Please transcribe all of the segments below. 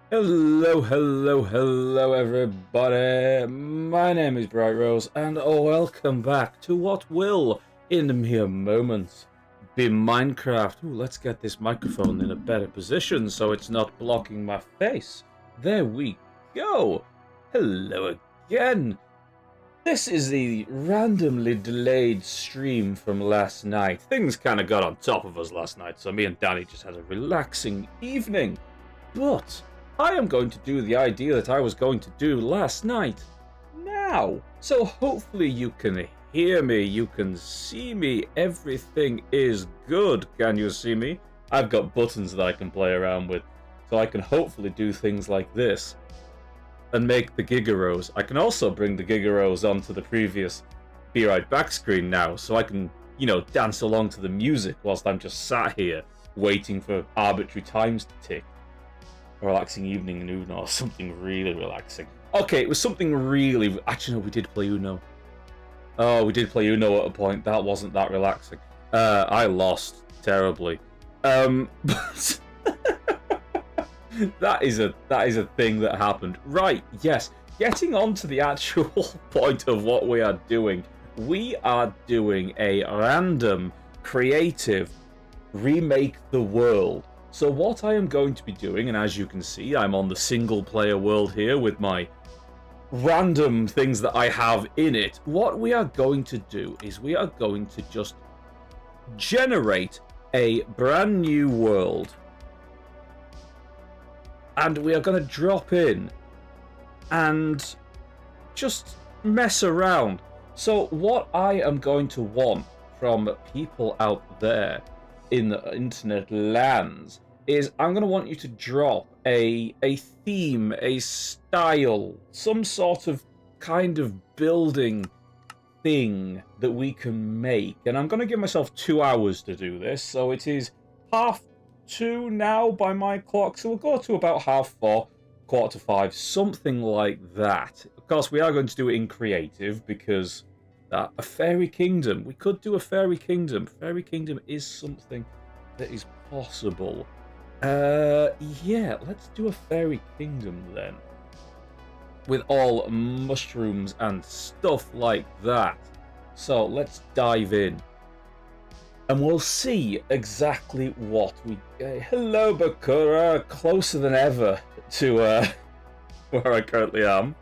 Hello, hello, hello, everybody. My name is Bright Rose, and welcome back to what will, in mere moments, be Minecraft. Ooh, let's get this microphone in a better position so it's not blocking my face. There we go. Hello again. This is the randomly delayed stream from last night. Things kind of got on top of us last night, so me and Danny just had a relaxing evening. But I am going to do the idea that I was going to do last night now. So hopefully you can hear me, you can see me, everything is good. Can you see me? I've got buttons that I can play around with, so I can hopefully do things like this and make the Giga-Rose. I can also bring the Giga-Rose onto the previous Be Right Back screen now, so I can, dance along to the music whilst I'm just sat here waiting for arbitrary times to tick. A relaxing evening in Uno, or something really relaxing. Okay, it was something really... Actually, no, we did play Uno. Oh, we did play Uno at a point. That wasn't that relaxing. I lost terribly. But that is a thing that happened. Right, yes. Getting on to the actual point of what we are doing. We are doing a random, creative remake the world. So what I am going to be doing, and as you can see, I'm on the single player world here with my random things that I have in it. What we are going to do is we are going to just generate a brand new world. And we are going to drop in and just mess around. So what I am going to want from people out there in the internet lands is I'm going to want you to drop a theme, a style, some sort of kind of building thing that we can make. And I'm going to give myself 2 hours to do this. So it is 2:30 now by my clock. So we'll go to about 4:30, 4:45, something like that. Of course, we are going to do it in creative because a fairy kingdom. We could do a fairy kingdom. Fairy kingdom is something that is possible. Yeah, let's do a fairy kingdom then. With all mushrooms and stuff like that. So let's dive in. And we'll see exactly what we get. Hello, Bakura. Closer than ever to where I currently am.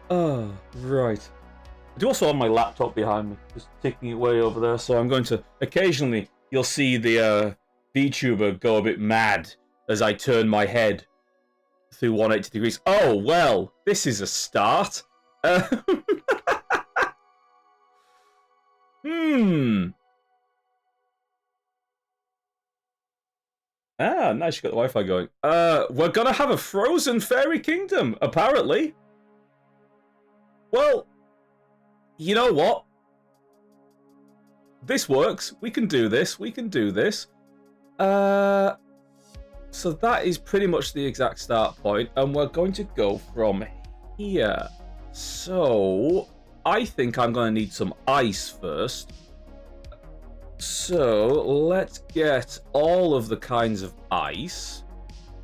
Oh, right. I do also have my laptop behind me, just ticking it way over there. So I'm going to occasionally, you'll see the VTuber go a bit mad as I turn my head through 180 degrees. Oh, well, this is a start. Ah, nice, you got the Wi-Fi going. We're gonna have a frozen fairy kingdom, apparently. Well, you know what? This works. We can do this. We can do this. So that is pretty much the exact start point, and we're going to go from here. So I think I'm going to need some ice first. So let's get all of the kinds of ice.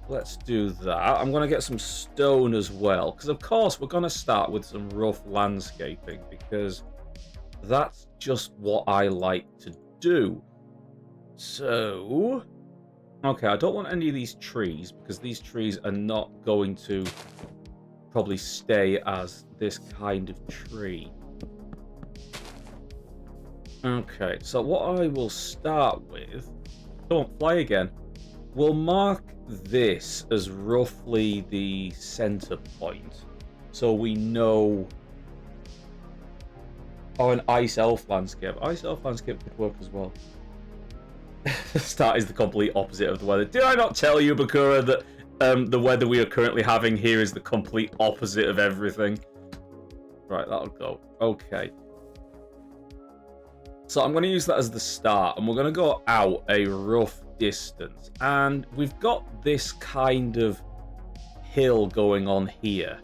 Let's do that. I'm going to get some stone as well, because of course we're going to start with some rough landscaping, because that's just what I like to do. So, okay, I don't want any of these trees, because these trees are not going to probably stay as this kind of tree. Okay, so what I will start with, don't fly again, we'll mark this as roughly the center point, so we know. Oh, an ice elf landscape. Ice elf landscape could work as well. Start is the complete opposite of the weather. Did I not tell you, Bakura, that the weather we are currently having here is the complete opposite of everything? Right, that'll go. Okay. So I'm going to use that as the start, and we're going to go out a rough distance. And we've got this kind of hill going on here.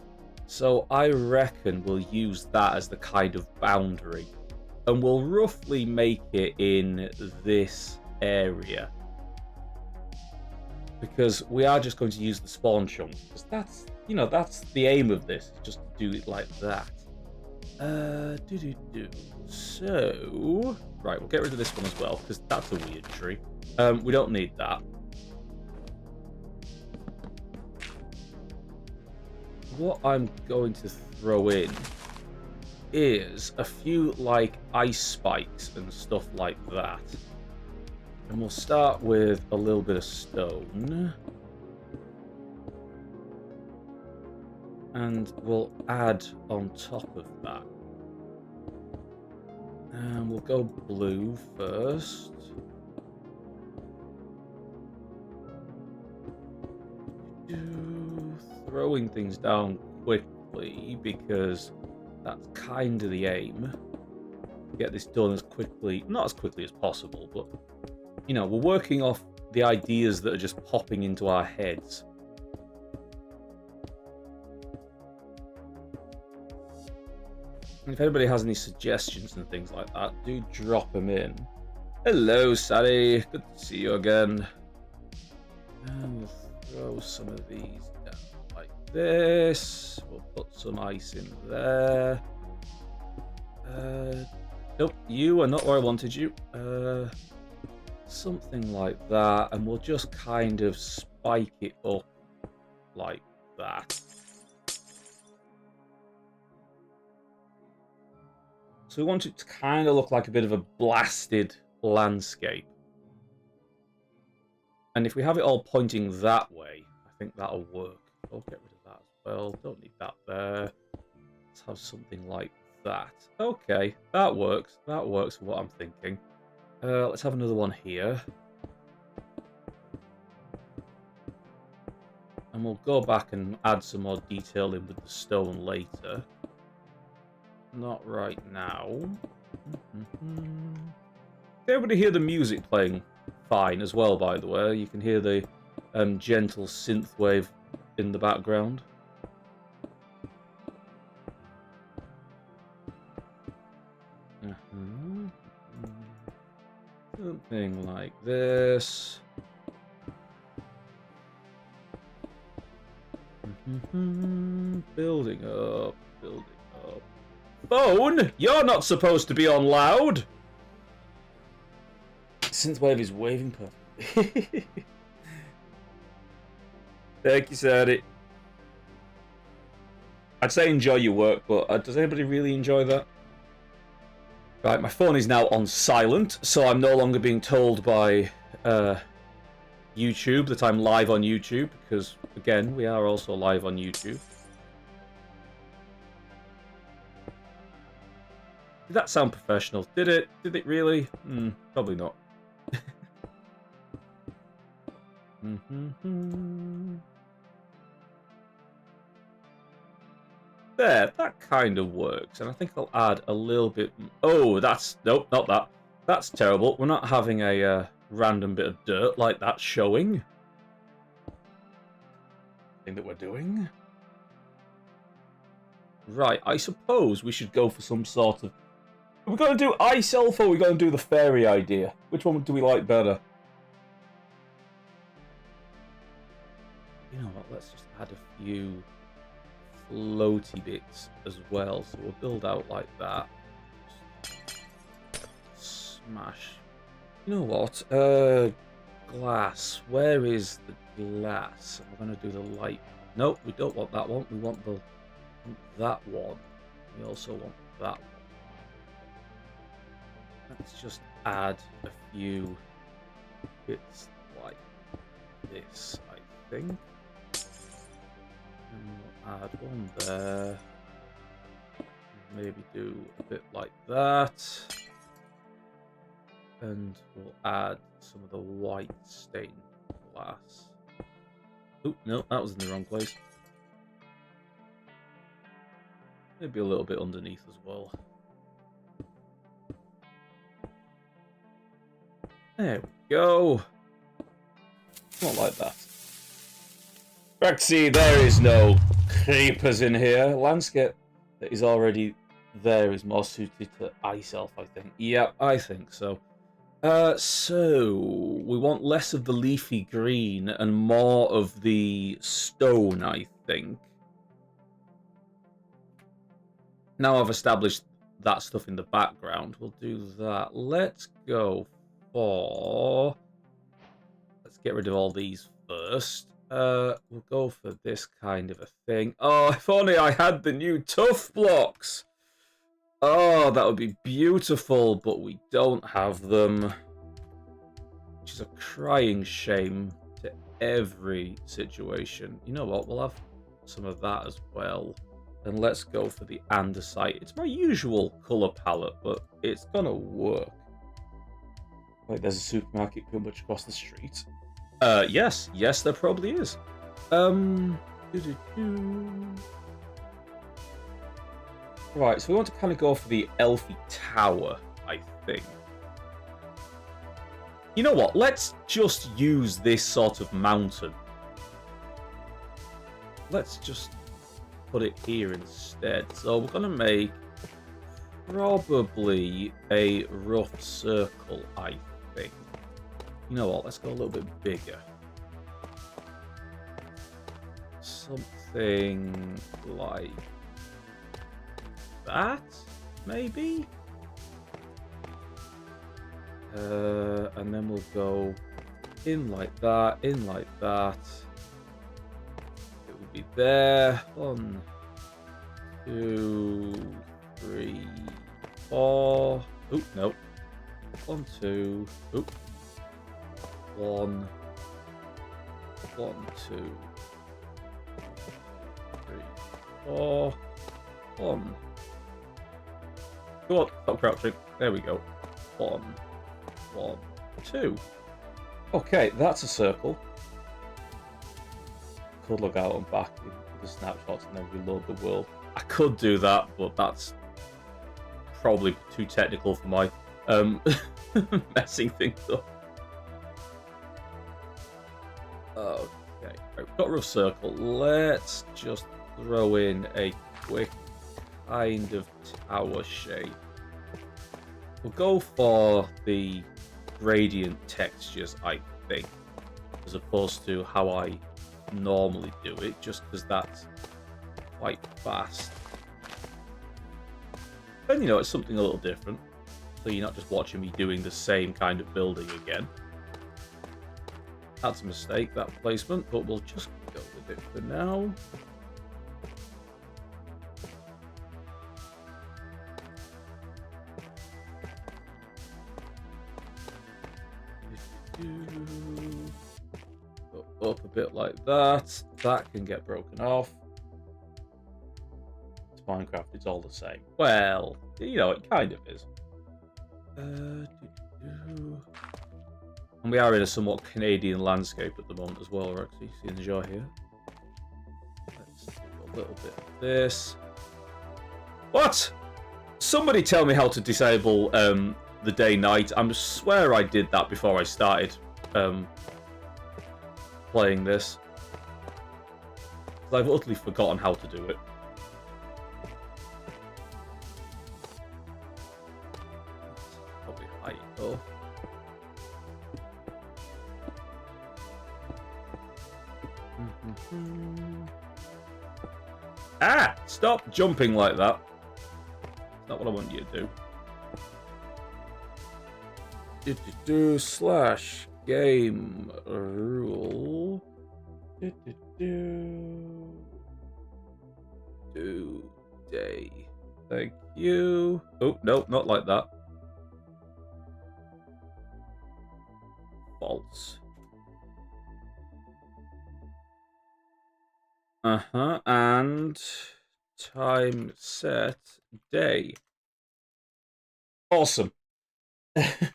So I reckon we'll use that as the kind of boundary. And we'll roughly make it in this area. because we are just going to use the spawn chunk, because that's, you know, that's the aim of this, just to do it like that. So, right, we'll get rid of this one as well, because that's a weird tree. We don't need that. What I'm going to throw in is a few, like, ice spikes and stuff like that. And we'll start with a little bit of stone. And we'll add on top of that. And we'll go blue first. Throwing things down quickly, because that's kind of the aim. Get this done as quickly, not as quickly as possible, but, you know, we're working off the ideas that are just popping into our heads. And if anybody has any suggestions and things like that, do drop them in. Hello, Sally. Good to see you again. And we'll throw some of these down like this. We'll put some ice in there. Nope, you are not where I wanted you. Something like that, and we'll just kind of spike it up like that. So we want it to kind of look like a bit of a blasted landscape. And if we have it all pointing that way, I think that'll work. I'll get rid of that as well. Don't need that there. Let's have something like that. Okay, that works. That works for what I'm thinking. Let's have another one here. And we'll go back and add some more detail in with the stone later. Not right now. Everybody hear the music playing fine as well, by the way. You can hear the gentle synthwave in the background. Something like this. Building up, building up. Phone, you're not supposed to be on loud. Synthwave is waving perfectly. Thank you, Sadie. I'd say enjoy your work, but does anybody really enjoy that? Right, my phone is now on silent, so I'm no longer being told by YouTube that I'm live on YouTube, because, again, we are also live on YouTube. Did that sound professional? Did it? Did it really? Probably not. There, that kind of works, and I think I'll add a little bit. Oh, that's nope, not that. That's terrible. We're not having a random bit of dirt like that showing. Thing that we're doing. Right, I suppose we should go for some sort of. Are we going to do ice elf or are we going to do the fairy idea? Which one do we like better? You know what? Let's just add a few floaty bits as well, so we'll build out like that. Smash. You know what? Glass. Where is the glass? We're going to do the light. Nope, we don't want that one. We want that one. We also want that one. Let's just add a few bits like this, I think. And we'll add one there. Maybe do a bit like that. And we'll add some of the white stained glass. Oop, no, that was in the wrong place. Maybe a little bit underneath as well. There we go. Not like that. Rexy, there is no creepers in here. Landscape that is already there is more suited to ice elf, I think. Yep, I think so. So we want less of the leafy green and more of the stone, I think. Now I've established that stuff in the background, we'll do that. Let's go for... Let's get rid of all these first. We'll go for this kind of a thing. Oh, if only I had the new tough blocks! Oh, that would be beautiful, but we don't have them. Which is a crying shame to every situation. You know what, we'll have some of that as well. And let's go for the andesite. It's my usual colour palette, but it's gonna work. Wait, there's a supermarket pretty much across the street. Yes, there probably is. Right, so we want to kind of go for the elfy tower, I think. You know what? Let's just use this sort of mountain. Let's just put it here instead. So we're going to make probably a rough circle, I think. You know what? Let's go a little bit bigger. Something like that, maybe? And then we'll go in like that, in like that. It will be there. 1, 2, 3, 4. Oh, no. 1, 2. Oh. 1. 1, 2. 3, 4. 1. Go on, stop crouching. There we go. 1, 1, 2. Okay, that's a circle. Could log out and back with the snapshots and then reload the world. I could do that, but that's probably too technical for my messing things up. Okay, right, we've got a rough circle. Let's just throw in a quick kind of tower shape. We'll go for the gradient textures, I think, as opposed to how I normally do it, just because that's quite fast. And you know, it's something a little different, so you're not just watching me doing the same kind of building again. That's a mistake, that placement, but we'll just go with it for now. Go up a bit like that. That can get broken off. It's Minecraft, it's all the same. Well, you know, it kind of is. And we are in a somewhat Canadian landscape at the moment as well. We're actually seeing the jar here. Let's do a little bit of this. What? Somebody tell me how to disable the day-night. I swear I did that before I started playing this. I've utterly forgotten how to do it. Probably height though. Ah! Stop jumping like that. That's not what I want you to do. Slash game rule. Do day. Thank you. Oh, no, not like that. False. And time set day. Awesome. I'd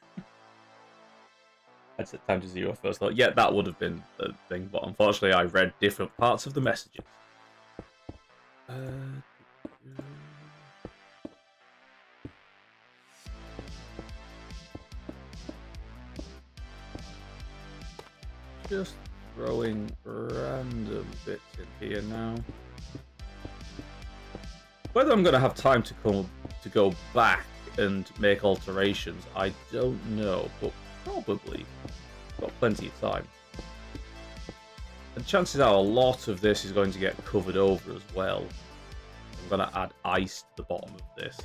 set time to 0 first. Thought, yeah, that would have been the thing, but unfortunately I read different parts of the messages. Just throwing random bits in here now. Whether I'm going to have time to go back and make alterations? I don't know, but probably got plenty of time. And chances are a lot of this is going to get covered over as well. I'm going to add ice to the bottom of this.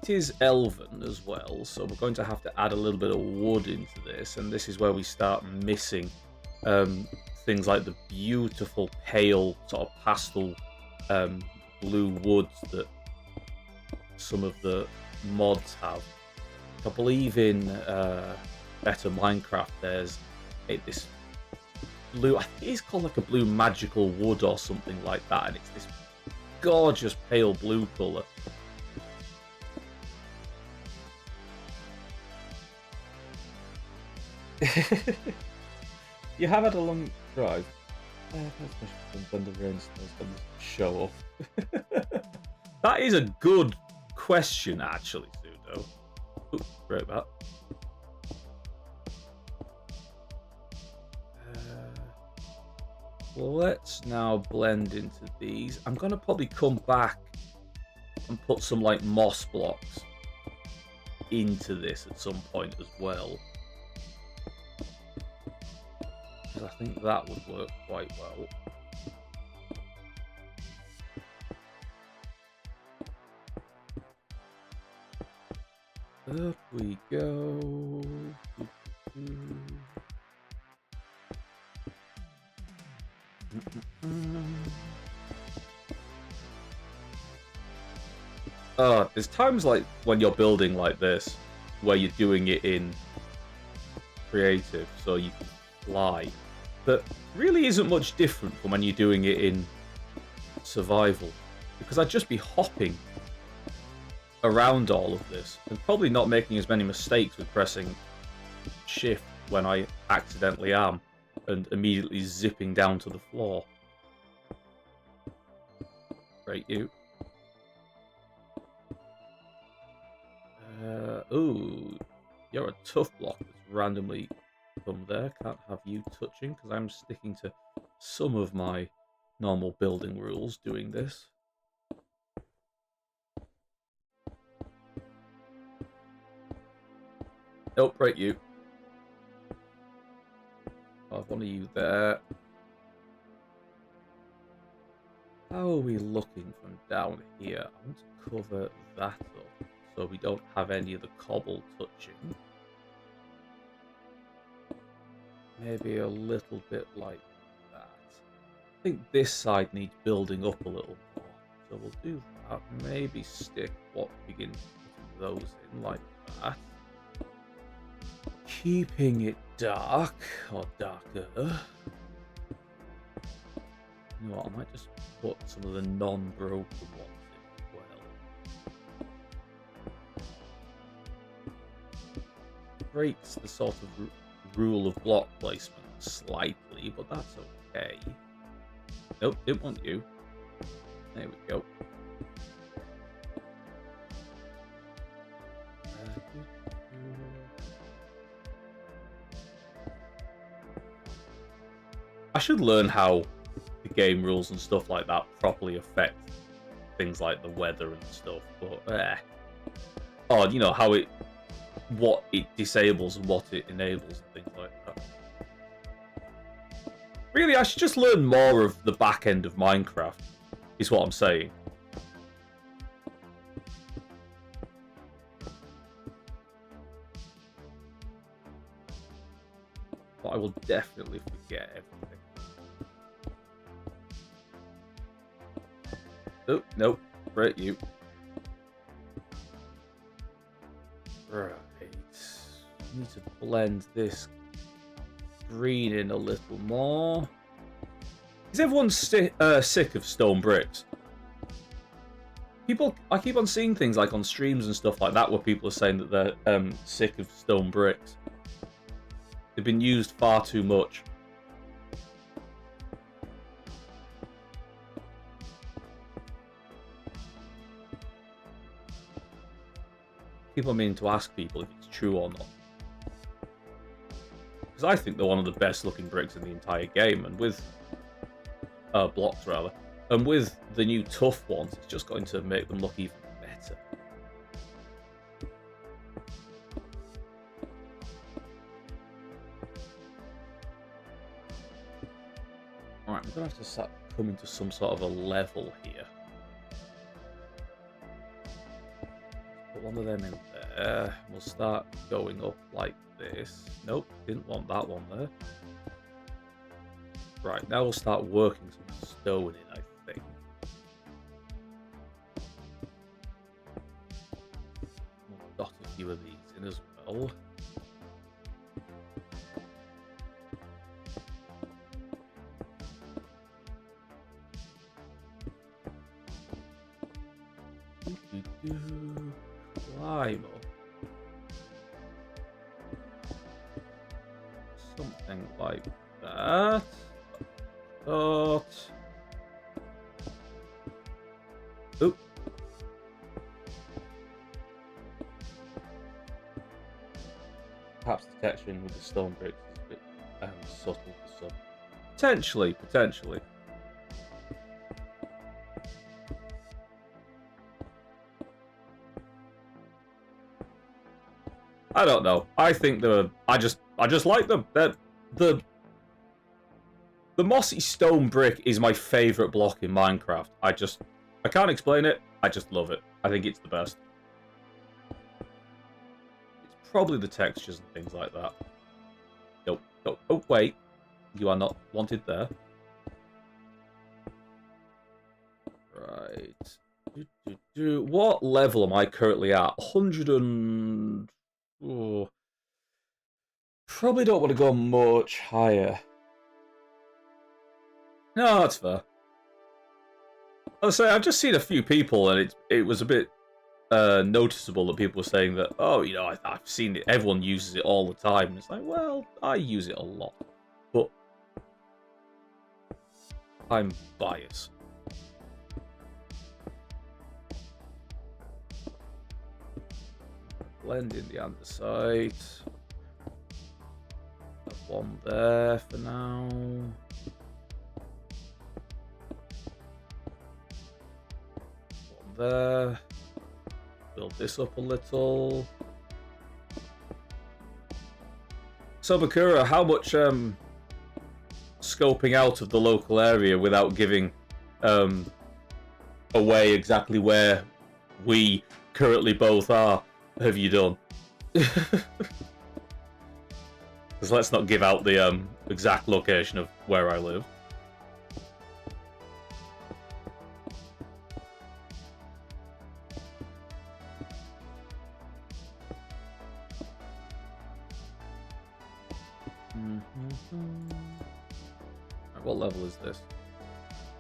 It is elven as well, so we're going to have to add a little bit of wood into this, and this is where we start missing things like the beautiful pale sort of pastel blue woods that some of the mods have. I believe in Better Minecraft there's this blue, I think it's called like a blue magical wood or something like that, and it's this gorgeous pale blue colour. You have had a long drive. When the rain snow's going to show up. That is a good question, actually, Pseudo. Ooh, right back. Let's now blend into these. I'm going to probably come back and put some like moss blocks into this at some point as well. I think that would work quite well. Up we go. There's times like when you're building like this, where you're doing it in creative, so you can fly. But really isn't much different from when you're doing it in survival, because I'd just be hopping around all of this and probably not making as many mistakes with pressing shift when I accidentally am and immediately zipping down to the floor. Great, you. Ooh, you're a tough block that's randomly come there. Can't have you touching because I'm sticking to some of my normal building rules doing this. Nope, right, you. I have one of you there. How are we looking from down here? I want to cover that up so we don't have any of the cobble touching. Maybe a little bit like that. I think this side needs building up a little more. So we'll do that. Maybe stick what begin putting those in like that. Keeping it dark or darker. You know what, I might just put some of the non-broken ones in as well. Breaks the sort of rule of block placement slightly, but that's okay. Nope, didn't want you. There we go. I should learn how the game rules and stuff like that properly affect things like the weather and stuff, but or you know how what it disables and what it enables and things like that. Really, I should just learn more of the back end of Minecraft, is what I'm saying. But I will definitely forget everything. Oh, nope. Right, you. Right. Need to blend this green in a little more. Is everyone sick of stone bricks? I keep on seeing things like on streams and stuff like that where people are saying that they're sick of stone bricks. They've been used far too much. People mean to ask people if it's true or not. because I think they're one of the best looking bricks in the entire game, and with blocks rather, and with the new tough ones, it's just going to make them look even better. Alright, I'm gonna have to start coming to some sort of a level here. Put one of them in there. We'll start going up like this. Nope, didn't want that one there. Right, now we'll start working some stone in, I think. We'll dot a few of these in as well. Climb up. Something like that. Oop. Perhaps the texturing with the stone bricks is a bit subtle for some. Potentially. I don't know. I think they're. I just like them. The mossy stone brick is my favorite block in Minecraft. I can't explain it. I just love it. I think it's the best. It's probably the textures and things like that. Nope. Oh wait, you are not wanted there. Right. What level am I currently at? 100 and. Oh. Probably don't want to go much higher. No, that's fair. I'll say I've just seen a few people, and it was a bit noticeable that people were saying that, oh, you know, I've seen it. Everyone uses it all the time. And it's like, well, I use it a lot, but I'm biased. Blend in the andesite. Have one there for now. One there. Build this up a little. So Bakura, how much scoping out of the local area without giving away exactly where we currently both are have you done? Because let's not give out the exact location of where I live. Right, what level is this?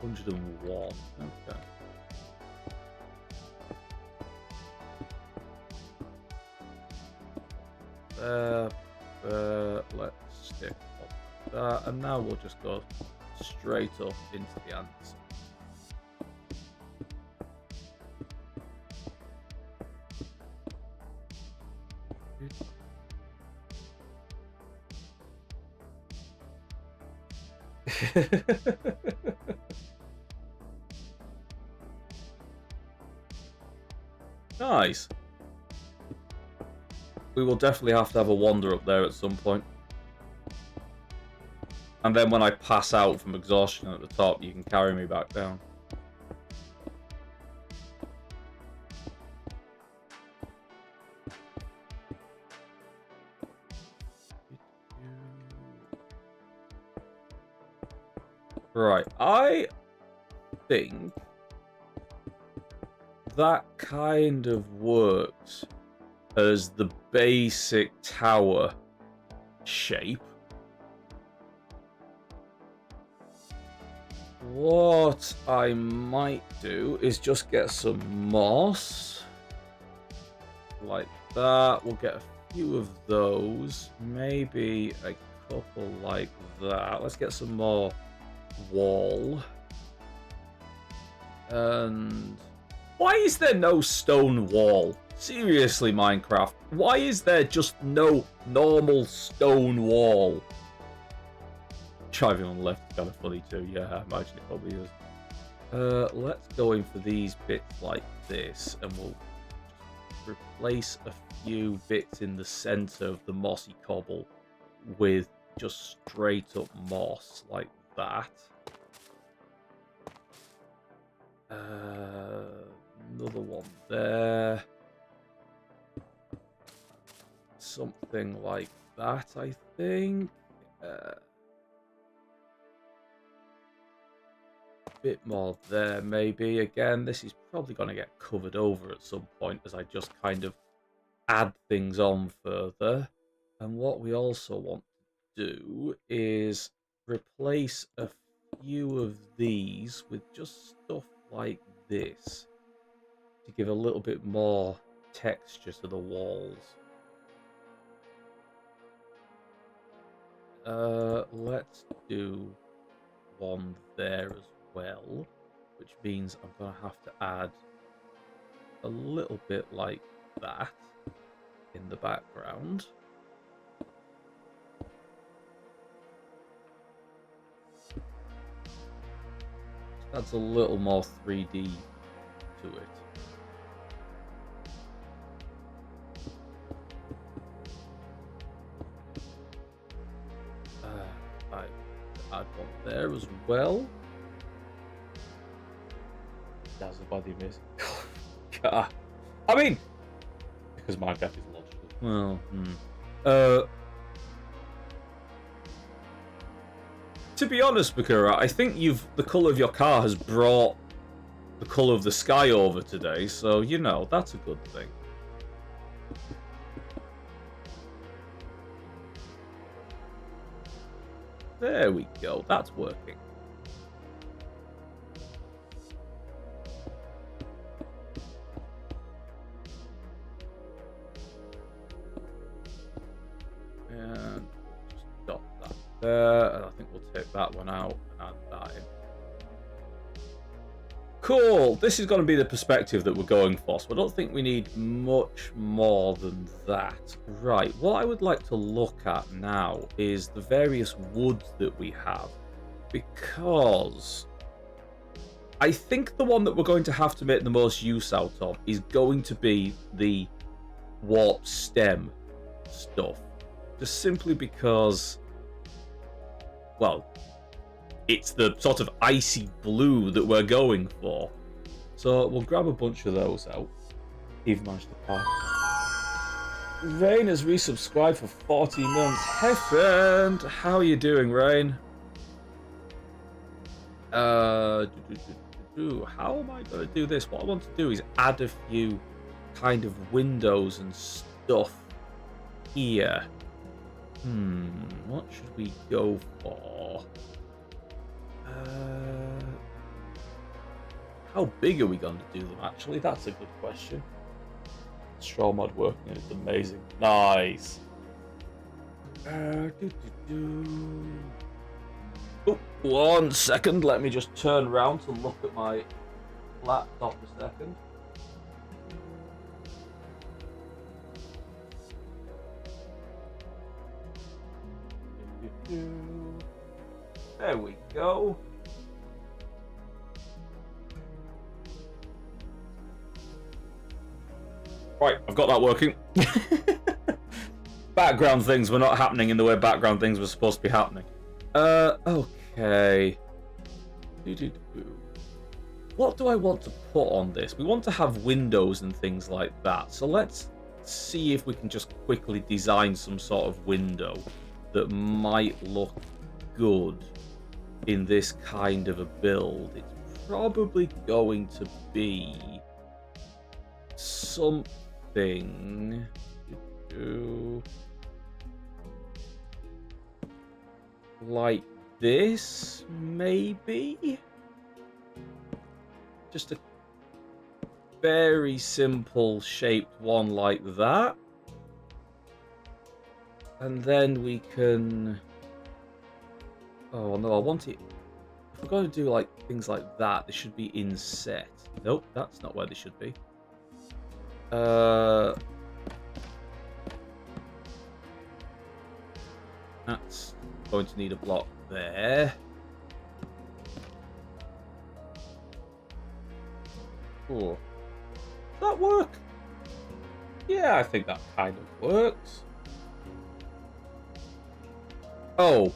101. Okay. Let's stick up that, and now we'll just go straight up into the ants. Nice. We will definitely have to have a wander up there at some point. And then when I pass out from exhaustion at the top, you can carry me back down. Right, I think that kind of works as the basic tower shape. What I might do is just get some moss like that. We'll get a few of those, maybe a couple like that. Let's get some more wall. And why is there no stone wall? Seriously, Minecraft, why is there just no normal stone wall? Driving on the left is kind of funny too. Yeah, I imagine it probably is. Let's go in for these bits like this, and we'll replace a few bits in the center of the mossy cobble with just straight up moss like that. Another one there. Something like that, I think. Bit more there, maybe. Again, this is probably going to get covered over at some point as I just kind of add things on further. And what we also want to do is replace a few of these with just stuff like this to give a little bit more texture to the walls. Let's do one there as well, which means I'm going to have to add a little bit like that in the background. Adds a little more 3D to it. I add one there as well. Dazzled by the amazing. God. I mean, because Minecraft is logical. Well, to be honest, Bakura, I think the colour of your car has brought the colour of the sky over today, so you know that's a good thing. There we go. That's working. And just dot that there, and I think we'll take that one out and add that in. Cool. This is going to be the perspective that we're going for, so I don't think we need much more than that. Right, what I would like to look at now is the various woods that we have, because I think the one that we're going to have to make the most use out of is going to be the warp stem stuff. Just simply because, well, it's the sort of icy blue that we're going for. So we'll grab a bunch of those out. Even managed to pass. Rain has resubscribed for 40 months. Heffend! How are you doing, Rain? How am I going to do this? What I want to do is add a few kind of windows and stuff here. What should we go for? How big are we going to do them, actually? That's a good question. Straw mod working is amazing. Nice. Oh, 1 second. Let me just turn around to look at my laptop a second. There we go. Right, I've got that working. Background things were not happening in the way background things were supposed to be happening. Okay. What do I want to put on this? We want to have windows and things like that. So let's see if we can just quickly design some sort of window that might look good in this kind of a build. It's probably going to be something like this, maybe? Just a very simple shaped one like that. And then we can... Oh no, I want it... If we're going to do like things like that, they should be inset. Nope, that's not where they should be. That's going to need a block there. Oh, does that work? Yeah, I think that kind of works. Oh,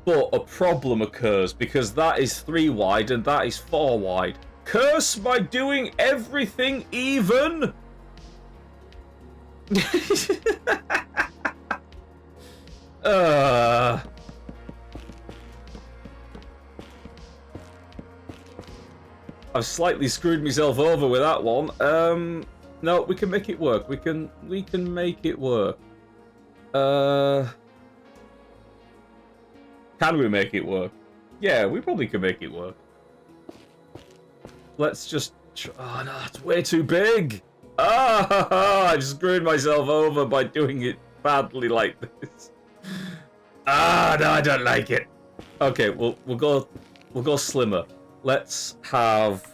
but a problem occurs because that is 3 wide and that is 4 wide. Curse by doing everything even! I've slightly screwed myself over with that one. No, we can make it work. We can make it work. Can we make it work? Yeah, we probably can make it work. Let's just... Oh, no, it's way too big! Ah, I screwed myself over by doing it badly like this. Ah, no, I don't like it. Okay, we'll go slimmer. Let's have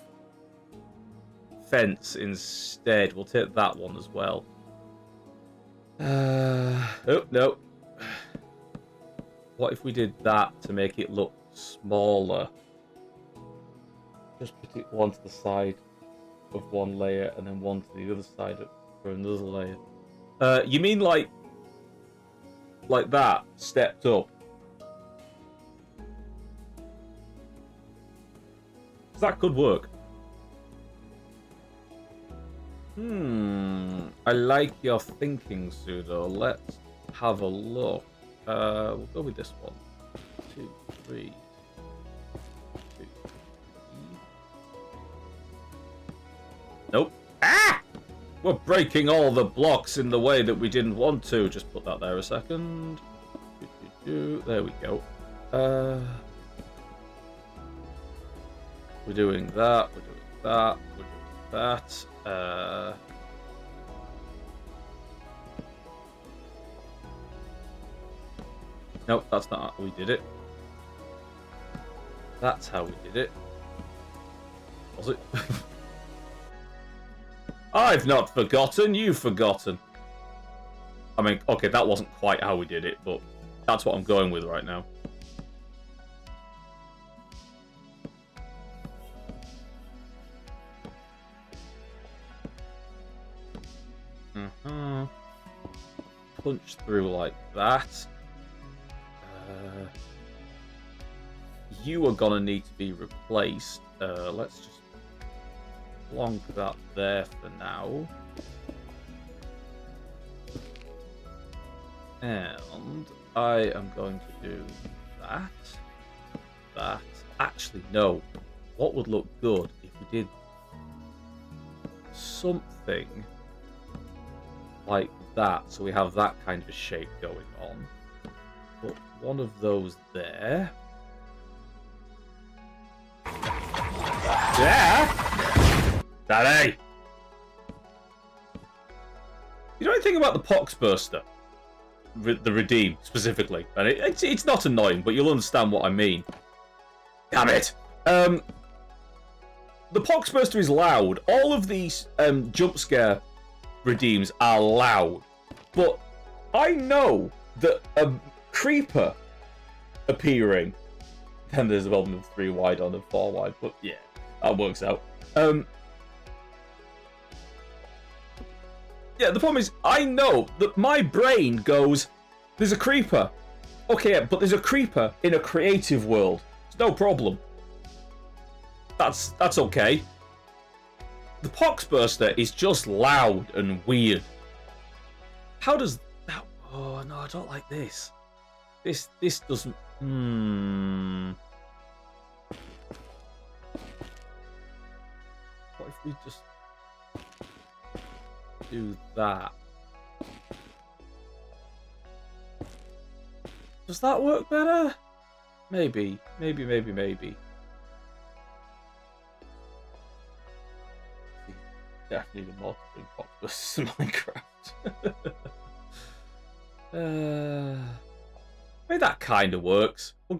fence instead. We'll take that one as well. Oh, no. What if we did that to make it look smaller? Just put it one to the side of one layer and then one to the other side for another layer. You mean like that, stepped up? That could work. I like your thinking, Pseudo. Let's have a look. We'll go with this one. 2, 3. 2, 3. Nope. Ah! We're breaking all the blocks in the way that we didn't want to. Just put that there a second. There we go. We're doing that. We're doing that. We're doing that. Nope, that's not how we did it. That's how we did it. Was it? I've not forgotten, you've forgotten. I mean, okay, that wasn't quite how we did it, but that's what I'm going with right now. Punch through like that. You are gonna need to be replaced. Let's just plonk that there for now. And I am going to do that. That. Actually, no. What would look good if we did something like that, so we have that kind of shape going on. Put one of those there. Yeah! Daddy! You know anything about the Poxburster? The Redeem, specifically. And it's not annoying, but you'll understand what I mean. Damn it! The Poxburster is loud. All of these jump scare redeems are loud. But I know that a creeper appearing, then there's a problem of 3 wide on and 4 wide, but yeah, that works out. Yeah, the problem is, I know that my brain goes, there's a creeper. Okay, but there's a creeper in a creative world. It's no problem. That's okay. The Poxburster is just loud and weird. How does that... Oh, no, I don't like this. This doesn't... What if we just do that? Does that work better? Maybe. Definitely the more to bring Poxbursters in Minecraft. I mean, that kind of works. We'll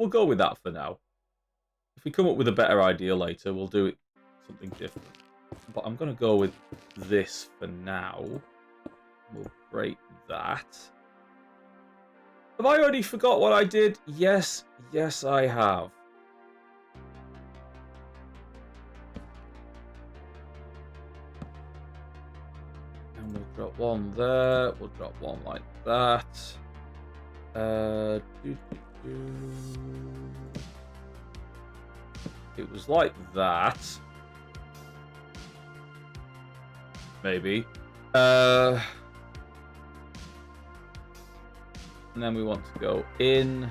go with that for now. If we come up with a better idea later, we'll do it something different. but I'm going to go with this for now. We'll break that. Have I already forgot what I did? Yes, yes I have. And we'll drop one there. We'll drop one like that. It was like that. Maybe. And then we want to go in,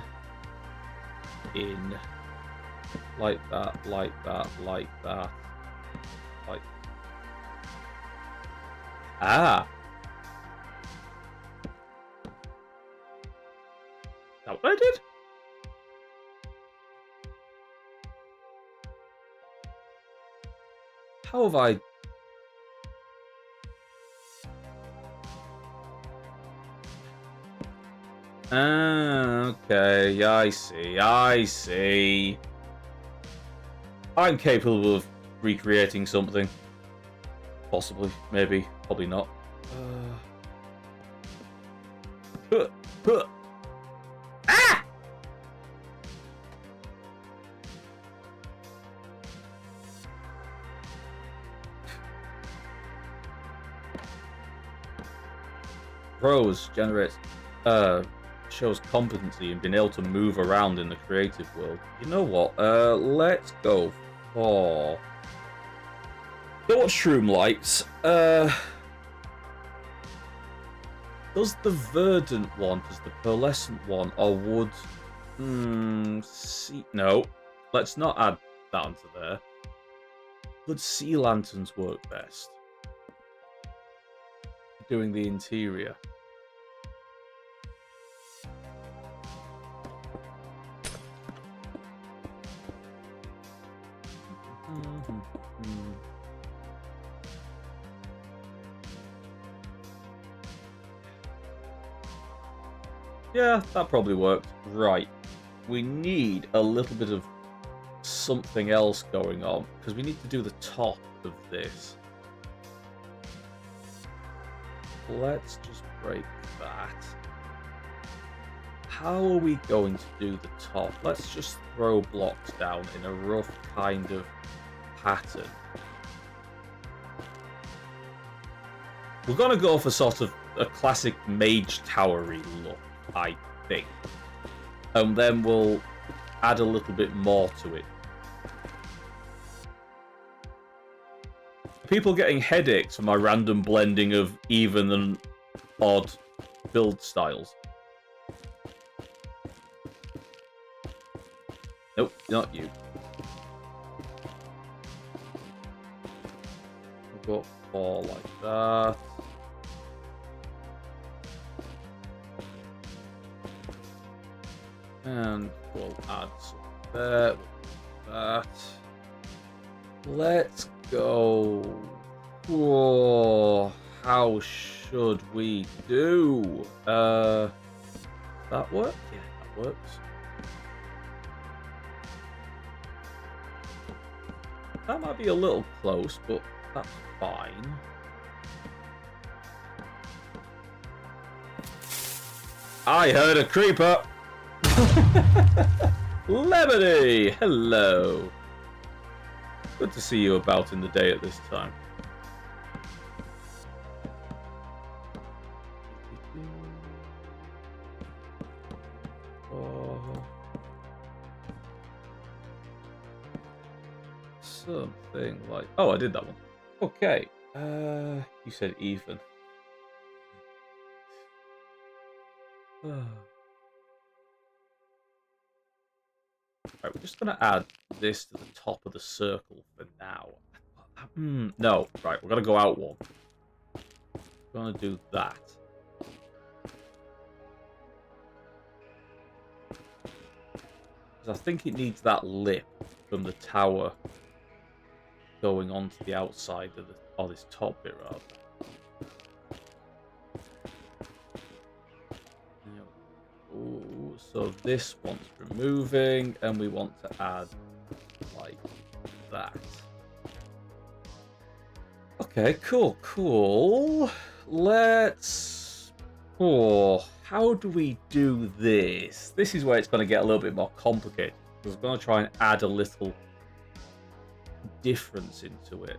like that, like that, like that, like. Ah. Is that what I did? How have I? Okay, I see. I'm capable of recreating something. Possibly, maybe, probably not. Ah! Rose generates, shows competency in being able to move around in the creative world. You know what? Let's go for... You know what Shroom likes? Does the verdant one, does the pearlescent one, or would... No. Let's not add that onto there. Would sea lanterns work best? Doing the interior. Yeah, that probably worked. Right. We need a little bit of something else going on, because we need to do the top of this. Let's just break that. How are we going to do the top? Let's just throw blocks down in a rough kind of pattern. We're going to go for sort of a classic mage towery look, I think. And then we'll add a little bit more to it. People getting headaches from my random blending of even and odd build styles. Nope, not you. We'll go 4 like that. And we'll add some there. That. Let's go. Whoa, how should we do? That work? Yeah, that works. That might be a little close, but that's fine. I heard a creeper! Lemony! Hello. Good to see you about in the day at this time. Something like... Oh, I did that one. Okay. You said even. Right, we're just going to add this to the top of the circle for now. No, right, we're going to go out one. We're going to do that. Because I think it needs that lip from the tower going onto the outside of the, or this top bit rather. Ooh, so this one's removing, and we want to add like that. Okay, cool. Let's... Oh, how do we do this? This is where it's going to get a little bit more complicated. Because we're going to try and add a little difference into it.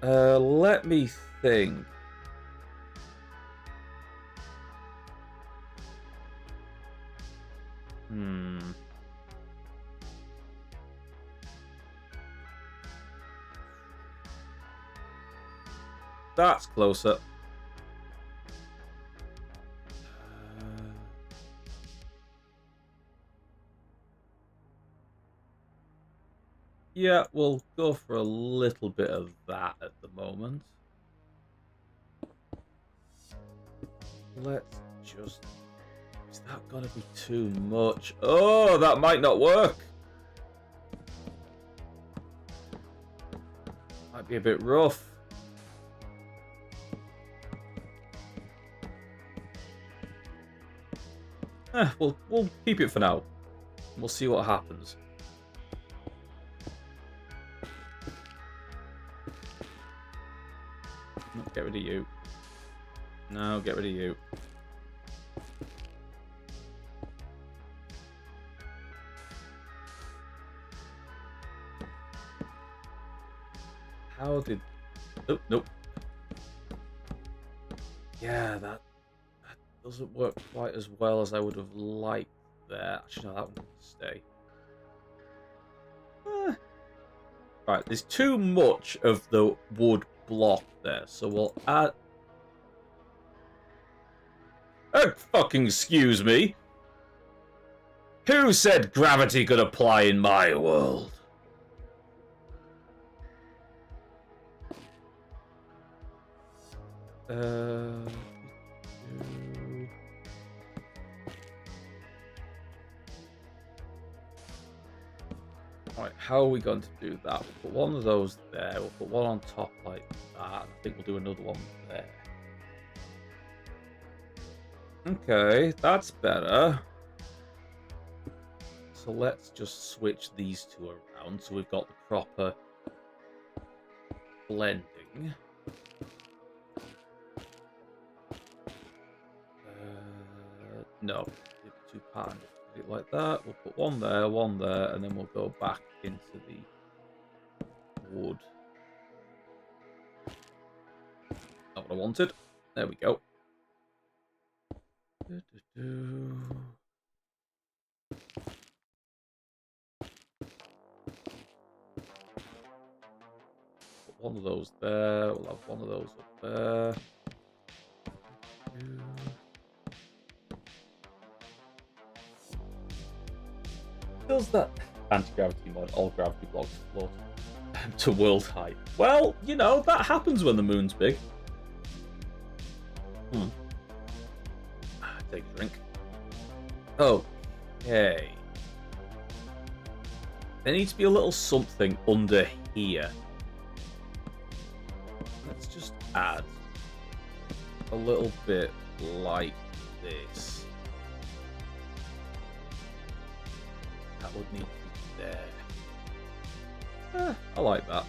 Let me think. That's closer. Yeah, we'll go for a little bit of that at the moment. Let's just... Is that gonna be too much? Oh, that might not work. Might be a bit rough. We'll keep it for now. We'll see what happens. No, get rid of you. No, get rid of you. How did... Oh, nope. Yeah, that doesn't work quite as well as I would have liked there. Actually, no, that one can stay. Right, there's too much of the wood block there, so we'll add... Oh, fucking excuse me. Who said gravity could apply in my world? Right, how are we going to do that? We'll put one of those there. We'll put one on top like that. I think we'll do another one there. Okay, that's better. So let's just switch these two around so we've got the proper blending. No, two patterns. It like that. We'll put one there, and then we'll go back into the wood. Not what I wanted. There we go. Put one of those there. We'll have one of those up there. Does that anti-gravity mod all gravity blocks float to world height? Well, you know, that happens when the moon's big. Take a drink. Okay. There needs to be a little something under here. Let's just add a little bit like this. That would need to be there. I like that.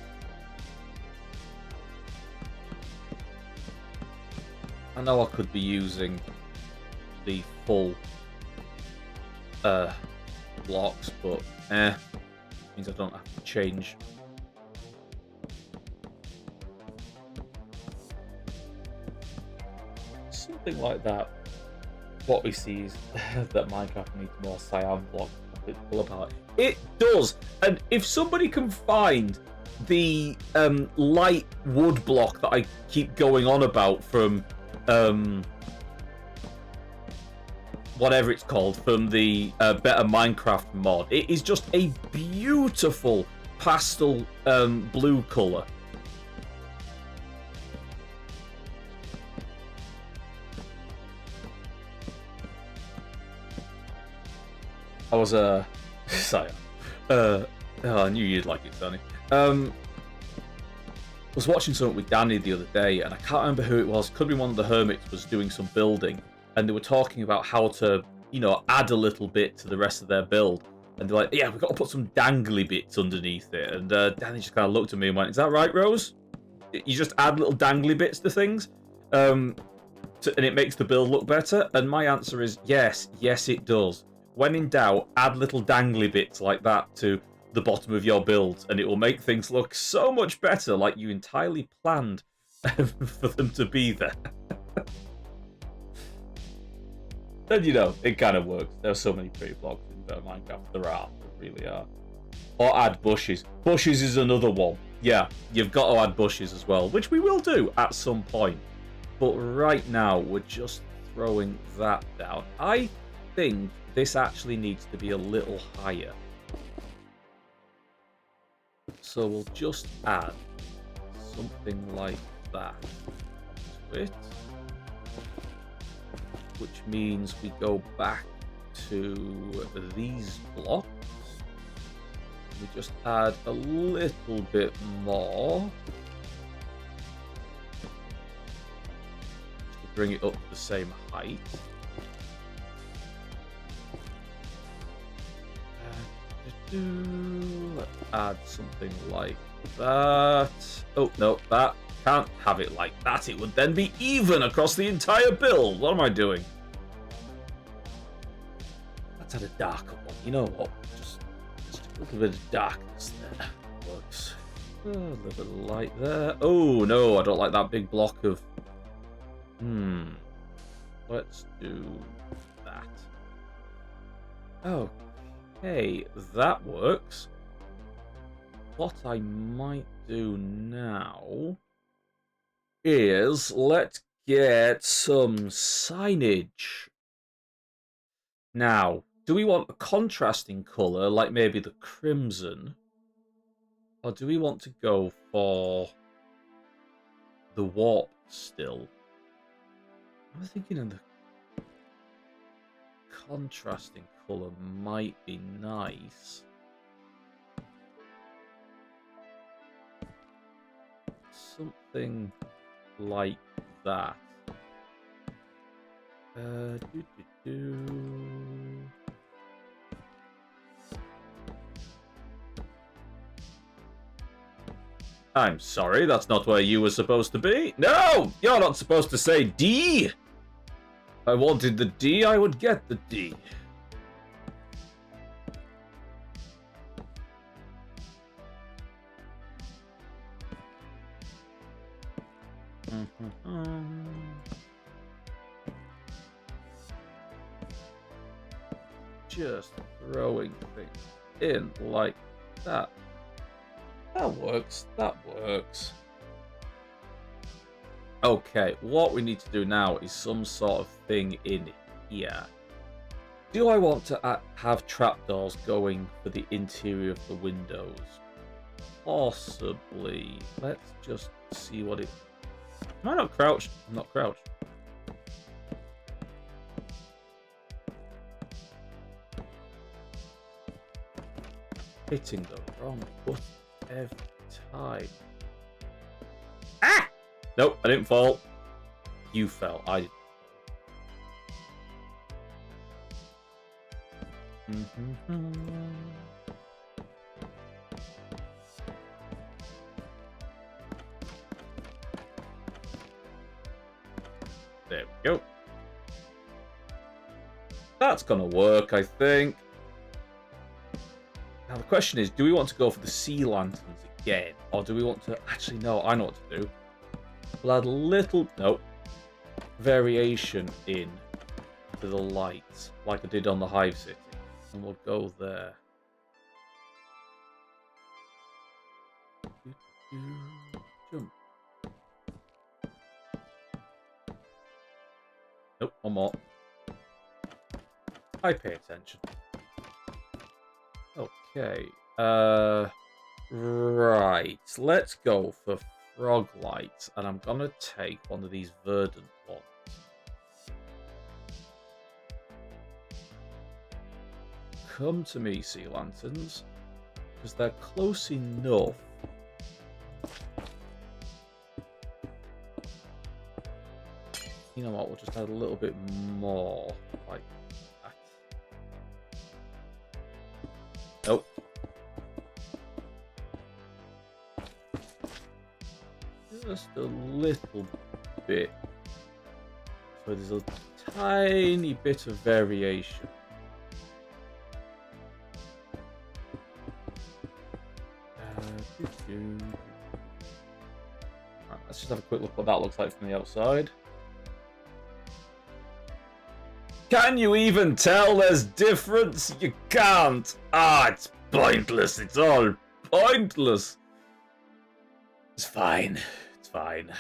I know I could be using the full blocks, but means I don't have to change. Something like that. What we see is that Minecraft needs more cyan blocks. About it. It does, and if somebody can find the light wood block that I keep going on about from whatever it's called, from the Better Minecraft mod, it is just a beautiful pastel blue color. I was sorry. I knew you'd like it, Danny. I was watching something with Danny the other day, and I can't remember who it was. Could be one of the hermits was doing some building, and they were talking about how to, you know, add a little bit to the rest of their build. And they're like, yeah, we've got to put some dangly bits underneath it. And Danny just kind of looked at me and went, is that right, Rose? You just add little dangly bits to things? And it makes the build look better? And my answer is yes, it does. When in doubt, add little dangly bits like that to the bottom of your build, and it will make things look so much better, like you entirely planned for them to be there. And you know, it kind of works. There's so many pretty blocks in Minecraft. There really are. Or add bushes. Bushes is another one. Yeah, you've got to add bushes as well, which we will do at some point. But right now, we're just throwing that down. I think this actually needs to be a little higher. So we'll just add something like that to it. Which means we go back to these blocks. We just add a little bit more. Just to bring it up to the same height. Let's add something like that. Oh, no, that can't have it like that. It would then be even across the entire build. What am I doing? Let's add a darker one. You know what? Just a little bit of darkness there. Works. A little bit of light there. Oh, no, I don't like that big block of... Let's do that. Okay, that works. What I might do now is let's get some signage. Now, do we want a contrasting colour like maybe the crimson? Or do we want to go for the warp still? I'm thinking of the contrasting colour might be nice. Something like that. I'm sorry, that's not where you were supposed to be. No! You're not supposed to say D! If I wanted the D, I would get the D. Just throwing things in like that. That works. That works. Okay, what we need to do now is some sort of thing in here. Do I want to have trapdoors going for the interior of the windows? Possibly. Let's just see what it... Am I not crouched? I'm not crouched. Hitting the wrong button every time. Ah! Nope, I didn't fall. You fell. I didn't. There we go. That's gonna work, I think. Now the question is, do we want to go for the sea lanterns again? Or do we want to... Actually, no, I know what to do. We'll add a little... Nope. Variation in to the lights, like I did on the Hive City. And we'll go there. Jump. Nope, one more. I pay attention. Okay. Right. Let's go for frog lights, and I'm gonna take one of these verdant ones. Come to me, sea lanterns, because they're close enough. You know what? We'll just add a little bit more, like that. just a little bit. So there's a tiny bit of variation. Right, let's just have a quick look what that looks like from the outside. Can you even tell there's difference? You can't. Ah, it's pointless. It's all pointless. It's fine. It's fine.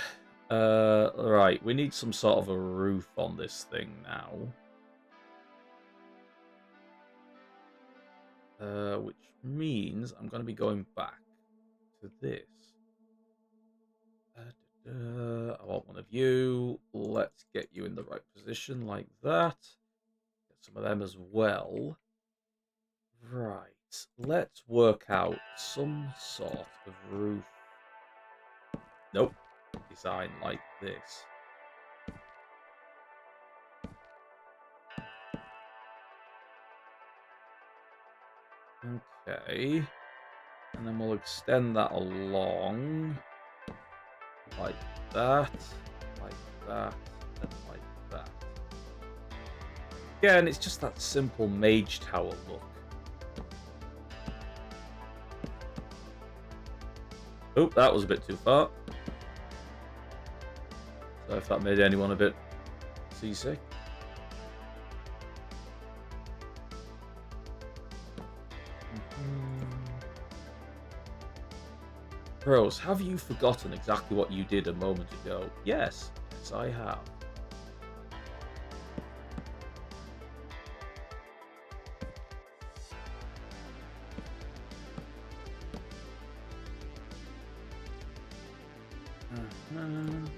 Right, we need some sort of a roof on this thing now. Which means I'm going to be going back to this. I want one of you. Let's get you in the right position like that. Get some of them as well. Right. Let's work out some sort of roof. Nope. Design like this. Okay. And then we'll extend that along. Like that. Like that. And like that. Again, it's just that simple mage tower look. Oh, that was a bit too far. So if that made anyone a bit seasick. Bros, have you forgotten exactly what you did a moment ago? Yes, yes I have.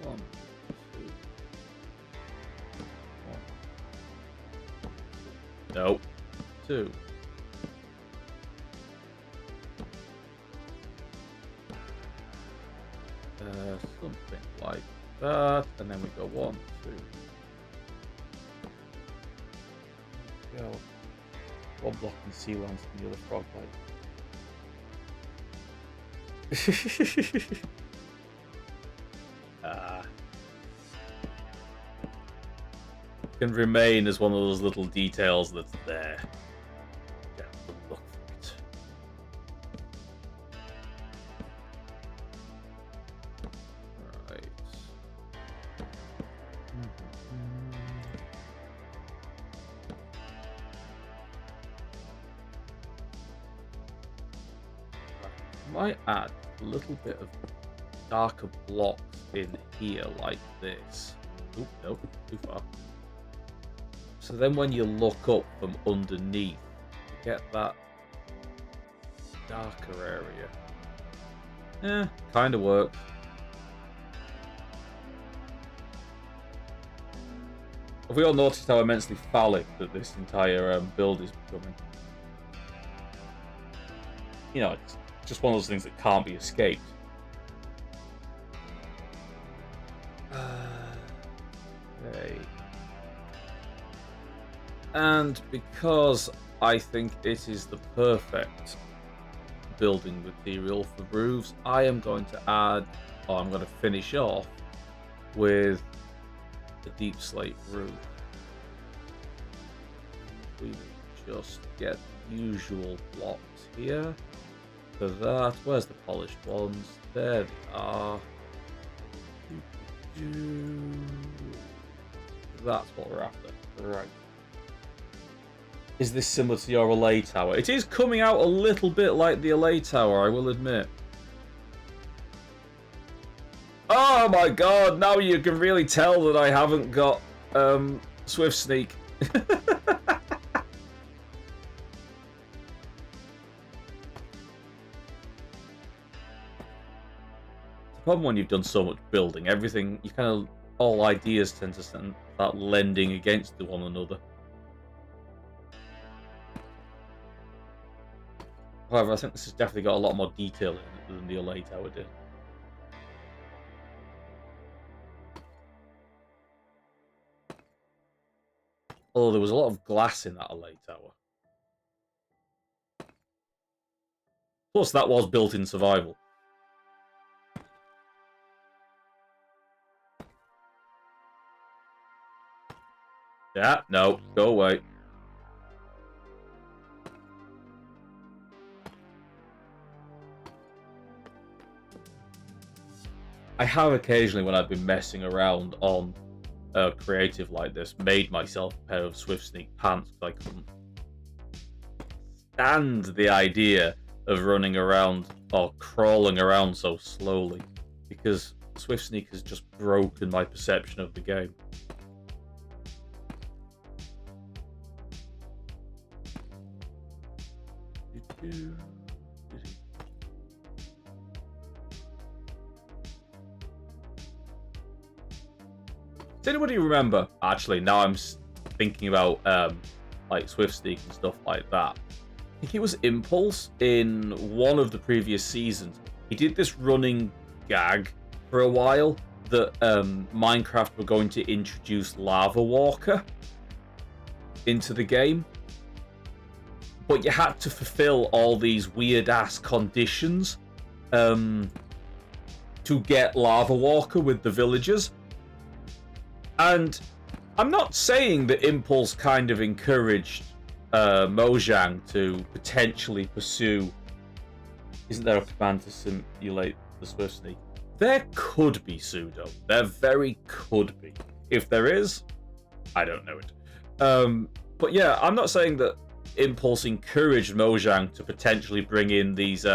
One, two, one. Nope. Two. Something like that, and then we go 1, 2. Go. One block and sea lands from the other frog bite. Can remain as one of those little details that's there. You have to look for it. Right. I might add a little bit of darker blocks in here like this. Oop, nope, too far. So then when you look up from underneath, you get that darker area. Yeah, kind of works. Have we all noticed how immensely phallic that this entire build is becoming? You know, it's just one of those things that can't be escaped. Okay. And because I think it is the perfect building material for roofs, I am going to add, or I'm going to finish off with the deep slate roof. We just get the usual blocks here. For that, where's the polished ones? There they are. That's what we're after. Right. Is this similar to your Allay Tower? It is coming out a little bit like the Allay Tower, I will admit. Oh my god, now you can really tell that I haven't got Swift Sneak. The problem when you've done so much building, everything, you kind of, all ideas tend to start lending against one another. However, I think this has definitely got a lot more detail in it than the Allay Tower did. Although there was a lot of glass in that Allay Tower. Plus, that was built in survival. Yeah, no, go away. I have occasionally, when I've been messing around on creative like this, made myself a pair of Swift Sneak pants because I couldn't stand the idea of running around or crawling around so slowly, because Swift Sneak has just broken my perception of the game. Does anybody remember? Actually, now I'm thinking about like Swift Sneak and stuff like that. I think it was Impulse in one of the previous seasons. He did this running gag for a while that Minecraft were going to introduce Lava Walker into the game, but you had to fulfill all these weird ass conditions to get Lava Walker with the villagers. And I'm not saying that Impulse kind of encouraged Mojang to potentially pursue. Isn't there a command to simulate the Swift Sneak? There could be pseudo. There very could be. If there is, I don't know it. But yeah, I'm not saying that Impulse encouraged Mojang to potentially bring in these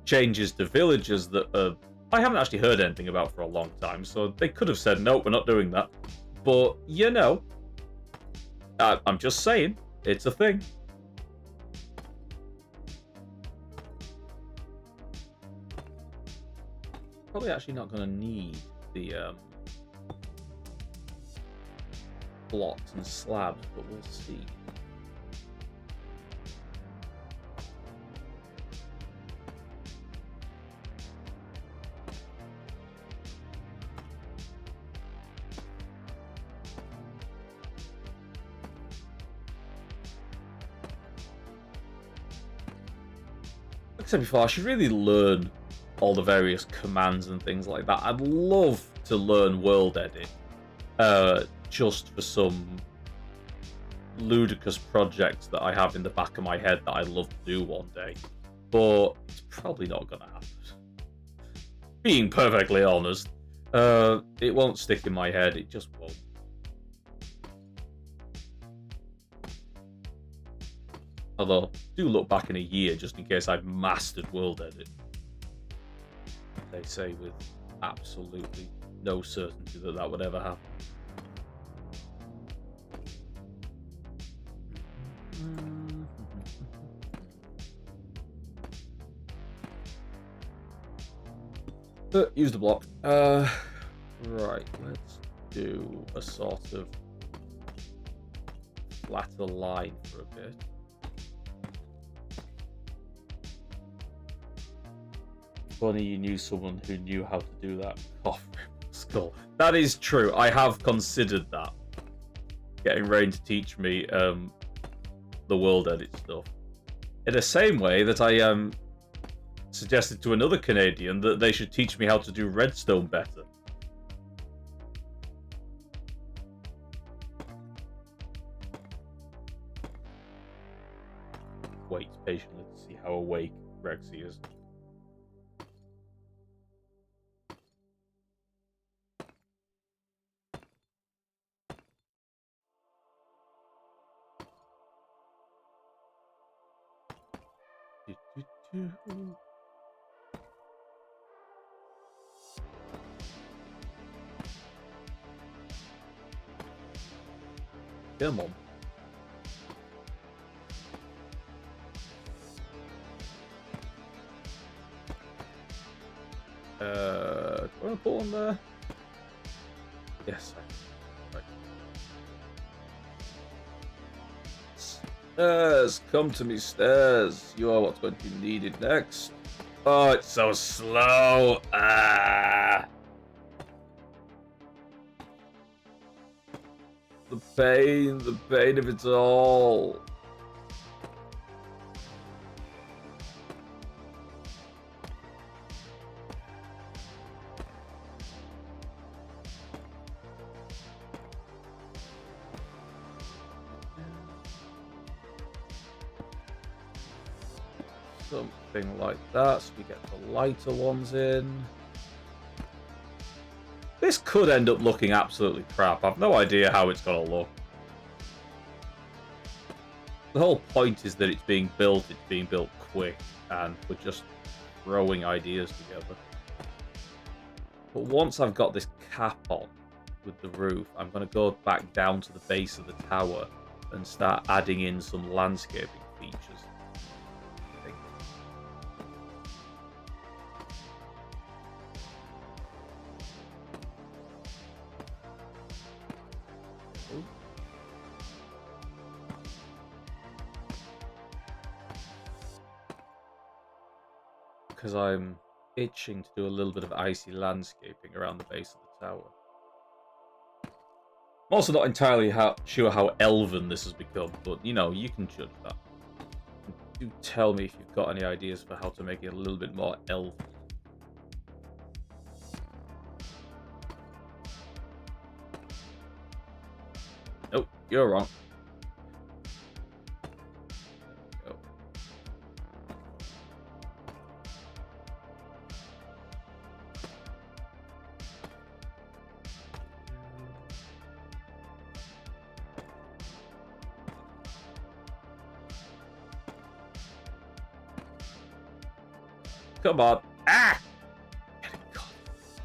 changes to villagers that I haven't actually heard anything about for a long time. So they could have said, no, we're not doing that. But, you know, I'm just saying, it's a thing. Probably actually not going to need the blocks and slabs, but we'll see. Like I said before, I should really learn all the various commands and things like that. I'd love to learn World Edit just for some ludicrous projects that I have in the back of my head that I'd love to do one day. But it's probably not going to happen. Being perfectly honest, it won't stick in my head. It just won't. Although, do look back in a year just in case I've mastered World Edit. They say with absolutely no certainty that that would ever happen. Use the block. Right, let's do a sort of flatter line for a bit. Funny you knew someone who knew how to do that. Oh, skull. That is true. I have considered that. Getting Rain to teach me the World Edit stuff. In the same way that I suggested to another Canadian that they should teach me how to do redstone better. Wait patiently to see how awake Rexy is. Come on. Do I want to put on there? Yes. Right. Stairs, come to me, stairs. You are what's going to be needed next. Oh, it's so slow. Ah. The pain of it all. something like that, so we get the lighter ones in. This could end up looking absolutely crap. I've no idea how it's going to look. The whole point is that it's being built quick, and we're just throwing ideas together. But once I've got this cap on with the roof, I'm going to go back down to the base of the tower and start adding in some landscaping features. I think. Because I'm itching to do a little bit of icy landscaping around the base of the tower. I'm also not entirely sure how elven this has become, but, you know, you can judge that. Do tell me if you've got any ideas for how to make it a little bit more elven. Nope, you're wrong. Come on. Ah!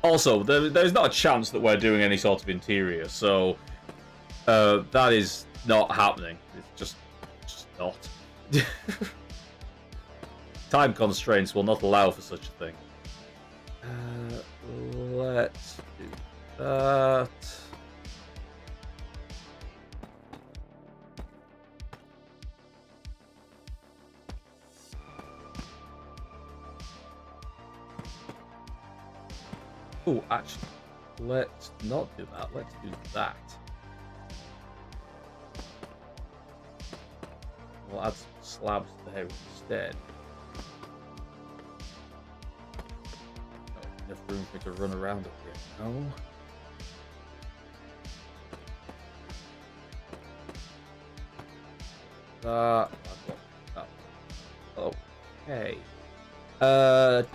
Also, there's not a chance that we're doing any sort of interior, so that is not happening. It's just not. Time constraints will not allow for such a thing. Let's do that. Oh, actually, let's not do that. Let's do that. We'll add some slabs there instead. Oh, enough room for me to run around up here. No. That. Okay.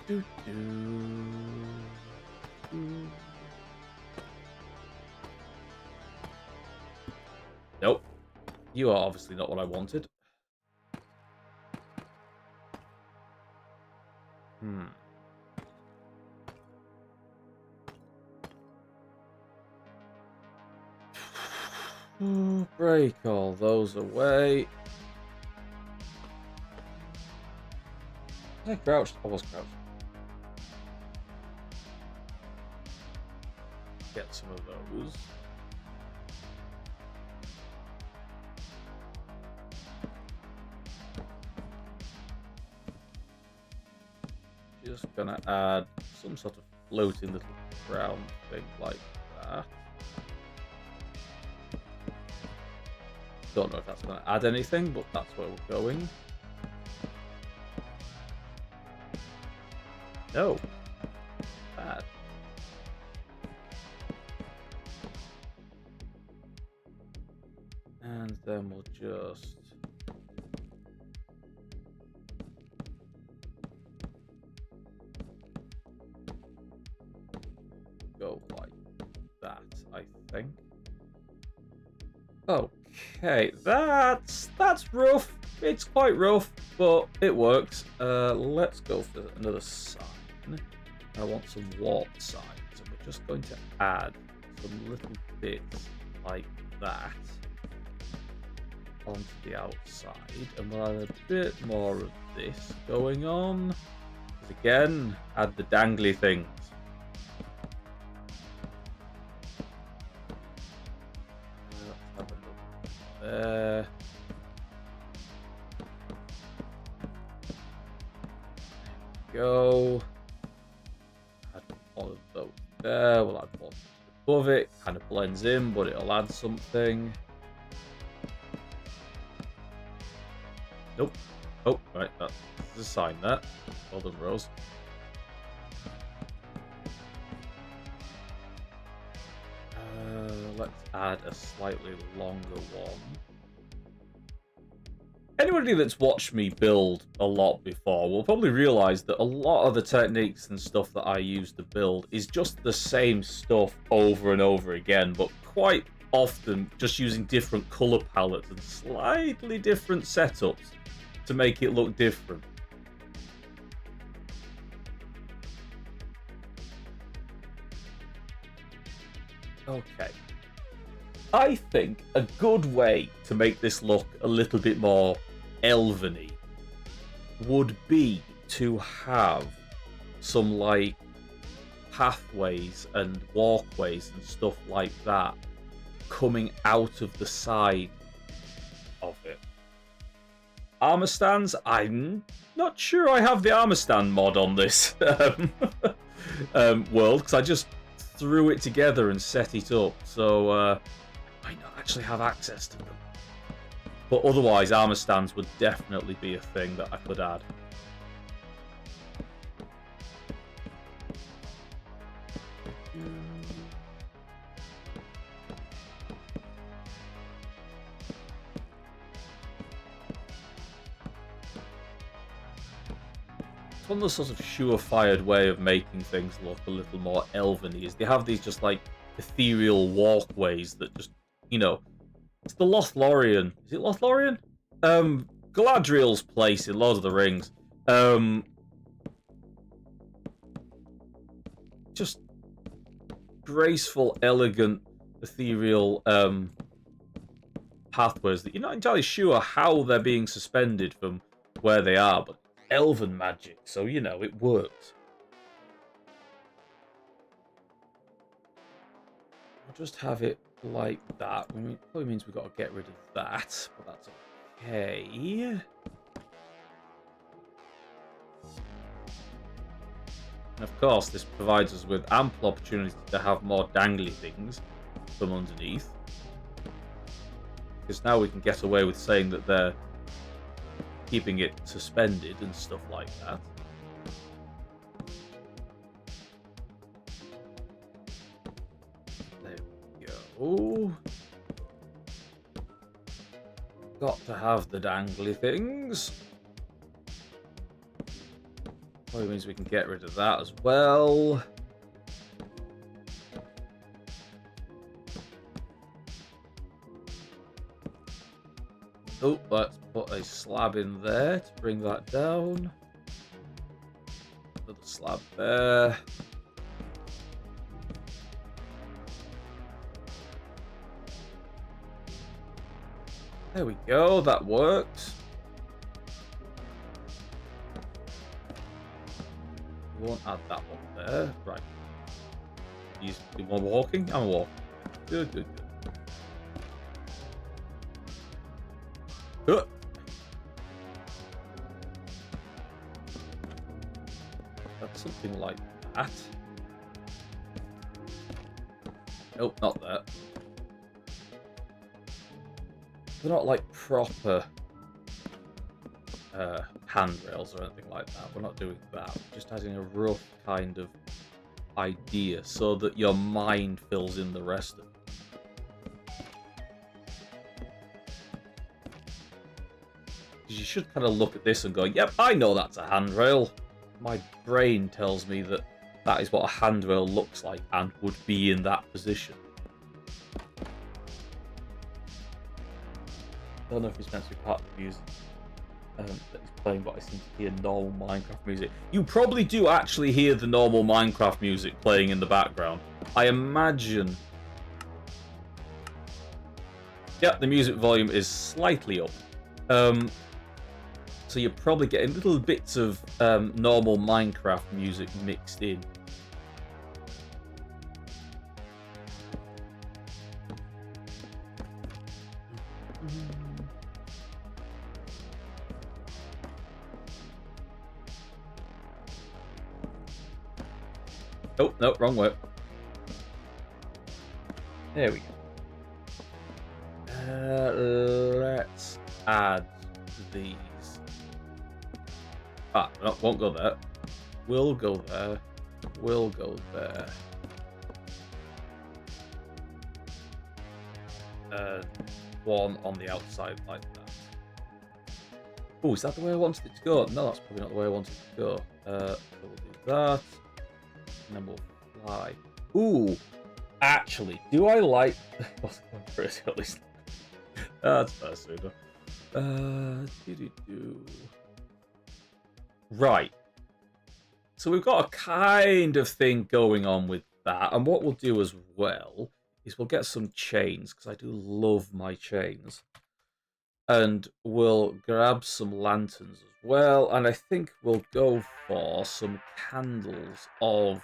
Do. Nope. You are obviously not what I wanted. Break all those away. Was I crouched? I was crouched. Get some of those. Just gonna add some sort of floating little brown thing like that. Don't know if that's gonna add anything, but that's where we're going. No. Bad. And then we'll just go like that, I think. Okay, that's rough. It's quite rough, but it works. Let's go for another sign. I want some warp signs, and we're just going to add some little bits like that onto the outside, and we'll add a bit more of this going on. Again, add the dangly things. Let's have a look there. Go. Add one of those there. We'll add one above it. Kind of blends in, but it'll add something. Nope. Oh, right. That's a sign there. Well done, Rose. Let's add a slightly longer one. Anybody that's watched me build a lot before will probably realize that a lot of the techniques and stuff that I use to build is just the same stuff over and over again, but quite often just using different color palettes and slightly different setups to make it look different. Okay. I think a good way to make this look a little bit more elven-y would be to have some like pathways and walkways and stuff like that coming out of the side of it. Armor stands, I'm not sure I have the armor stand mod on this world, because I just threw it together and set it up, so I might not actually have access to them. But otherwise, armor stands would definitely be a thing that I could add. One of the sort of surefire way of making things look a little more elven-y is they have these just like ethereal walkways that just, you know, it's the Lothlorien. Is it Lothlorien? Galadriel's place in Lord of the Rings. Just graceful, elegant, ethereal pathways that you're not entirely sure how they're being suspended from where they are, but elven magic, so you know it works. I'll just have it like that. I mean, it probably means we've got to get rid of that, but that's okay. And of course, this provides us with ample opportunity to have more dangly things from underneath, because now we can get away with saying that they're keeping it suspended and stuff like that. There we go. Got to have the dangly things. Probably means we can get rid of that as well. Oh, let's put a slab in there to bring that down. Another slab there. There we go, that works. We won't add that one there. Right. You want walking? I'm walking. Good, good, good. That's something like that. Nope, not that. They're not like proper handrails or anything like that. We're not doing that. We're just adding a rough kind of idea so that your mind fills in the rest of it. Because you should kind of look at this and go, yep, I know that's a handrail. My brain tells me that that is what a handrail looks like and would be in that position. I don't know if it's meant to be part of the music that he's playing, but I seem to hear normal Minecraft music. You probably do actually hear the normal Minecraft music playing in the background. I imagine... Yep, the music volume is slightly up. So you're probably getting little bits of normal Minecraft music mixed in. Oh, no, wrong way. There we go. Let's add these. Ah, no, won't go there. Will go there. Will go there. One on the outside like that. Oh, is that the way I wanted it to go? No, that's probably not the way I wanted it to go. So we'll do that. And then we'll fly. Ooh, actually, do I like... What's going crazy at least? That's fair, Right. So we've got a kind of thing going on with that. And what we'll do as well is we'll get some chains, because I do love my chains. And we'll grab some lanterns as well. And I think we'll go for some candles of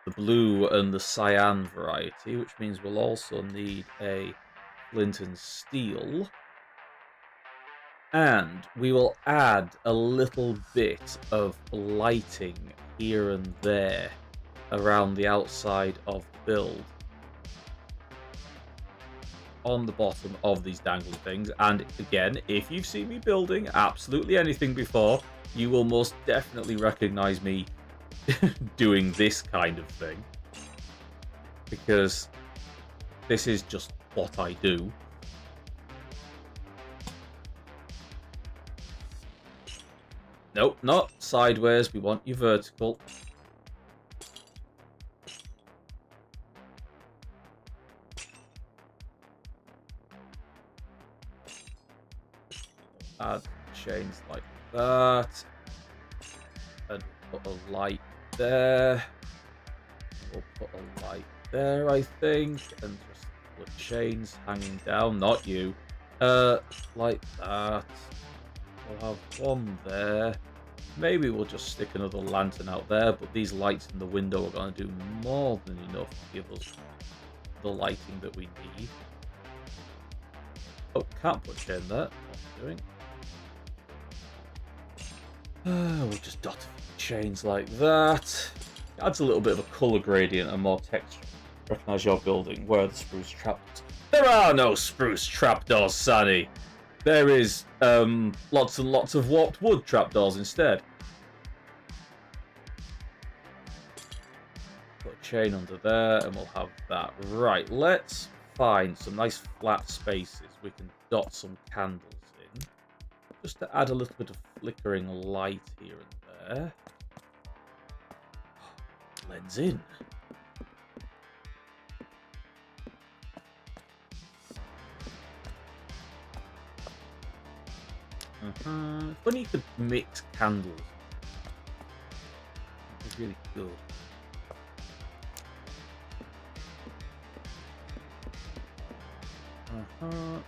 the blue and the cyan variety, which means we'll also need a flint and steel. And we will add a little bit of lighting here and there around the outside of the build on the bottom of these dangly things. And again, if you've seen me building absolutely anything before, you will most definitely recognize me doing this kind of thing, because this is just what I do. Nope, not sideways. We want you vertical. Add chains like that. And put a light there. We'll put a light there, I think. And just put chains hanging down. Not you. Like that. We'll have one there. Maybe we'll just stick another lantern out there, but these lights in the window are going to do more than enough to give us the lighting that we need. Oh, can't put chain there. What am I doing? We'll just dot chains like that. Adds a little bit of a colour gradient and more texture. Recognise your building. Where are the spruce trapdoors? There are no spruce trapdoors, Sunny. There is lots and lots of warped wood trapdoors instead. Put a chain under there and we'll have that. Right, let's find some nice flat spaces we can dot some candles in. Just to add a little bit of flickering light here and there. Blends in. Funny you could mix candles. It's really cool.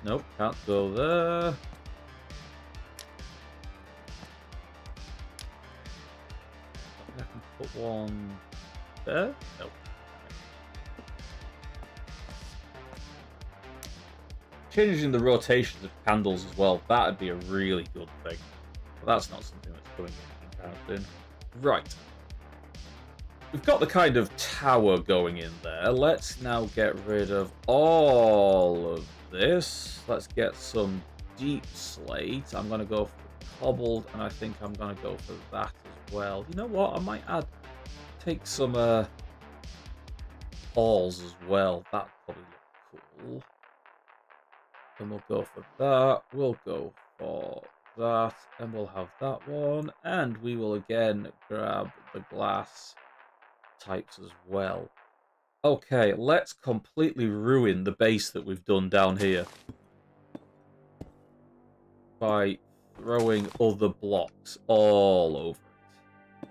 Nope, can't go there. I can put one there. Nope. Changing the rotations of candles as well, that'd be a really good thing. But that's not something that's going in. Right. We've got the kind of tower going in there. Let's now get rid of all of this. Let's get some deep slate. I'm going to go for cobbled, and I think I'm going to go for that as well. You know what? I might take some balls as well. That'd probably look cool. And we'll go for that. We'll go for that. And we'll have that one. And we will again grab the glass types as well. Okay, let's completely ruin the base that we've done down here by throwing other blocks all over it.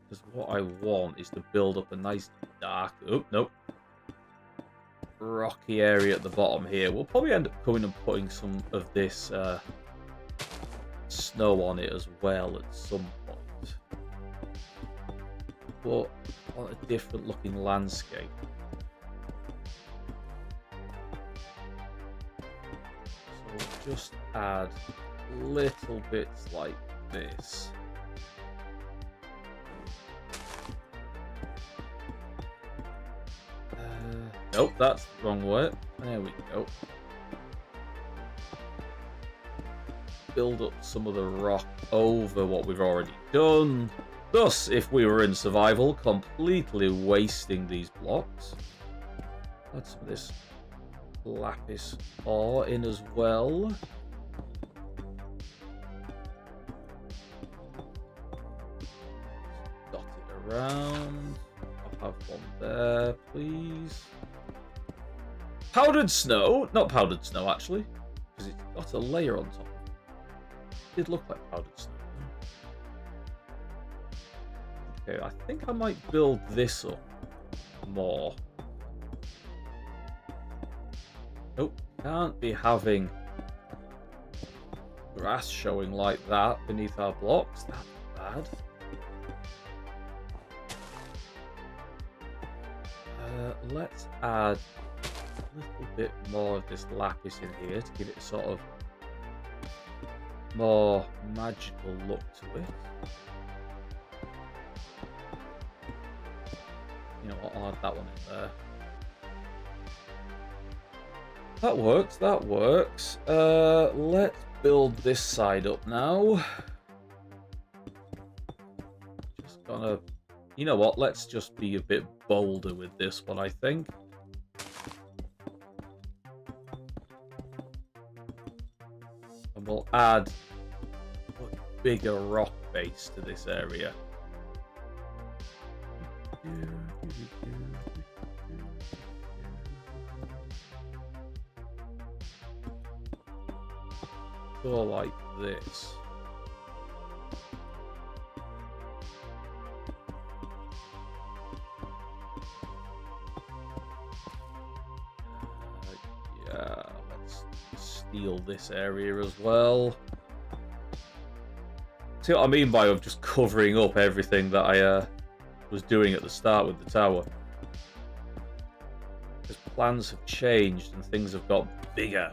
Because what I want is to build up a nice dark... Oh, nope. Rocky area at the bottom here. We'll probably end up coming and putting some of this snow on it as well at some point. But on a different looking landscape. So we'll just add little bits like this. Nope, that's the wrong way. There we go. Build up some of the rock over what we've already done. Thus, if we were in survival, completely wasting these blocks. Add some of this lapis ore in as well. Dot it around. I'll have one there, please. Powdered snow. Not powdered snow, actually. Because it's got a layer on top. It did look like powdered snow. Okay, I think I might build this up more. Nope, can't be having grass showing like that beneath our blocks. That's bad. Let's add a little bit more of this lapis in here to give it a sort of more magical look to it. You know what, I'll add that one in there. That works, that works. Let's build this side up now. Just gonna... You know what, let's just be a bit bolder with this one, I think. And we'll add a bigger rock base to this area. Go like this. Yeah, let's steal this area as well. See what I mean by of just covering up everything that I was doing at the start with the tower. Because plans have changed and things have got bigger.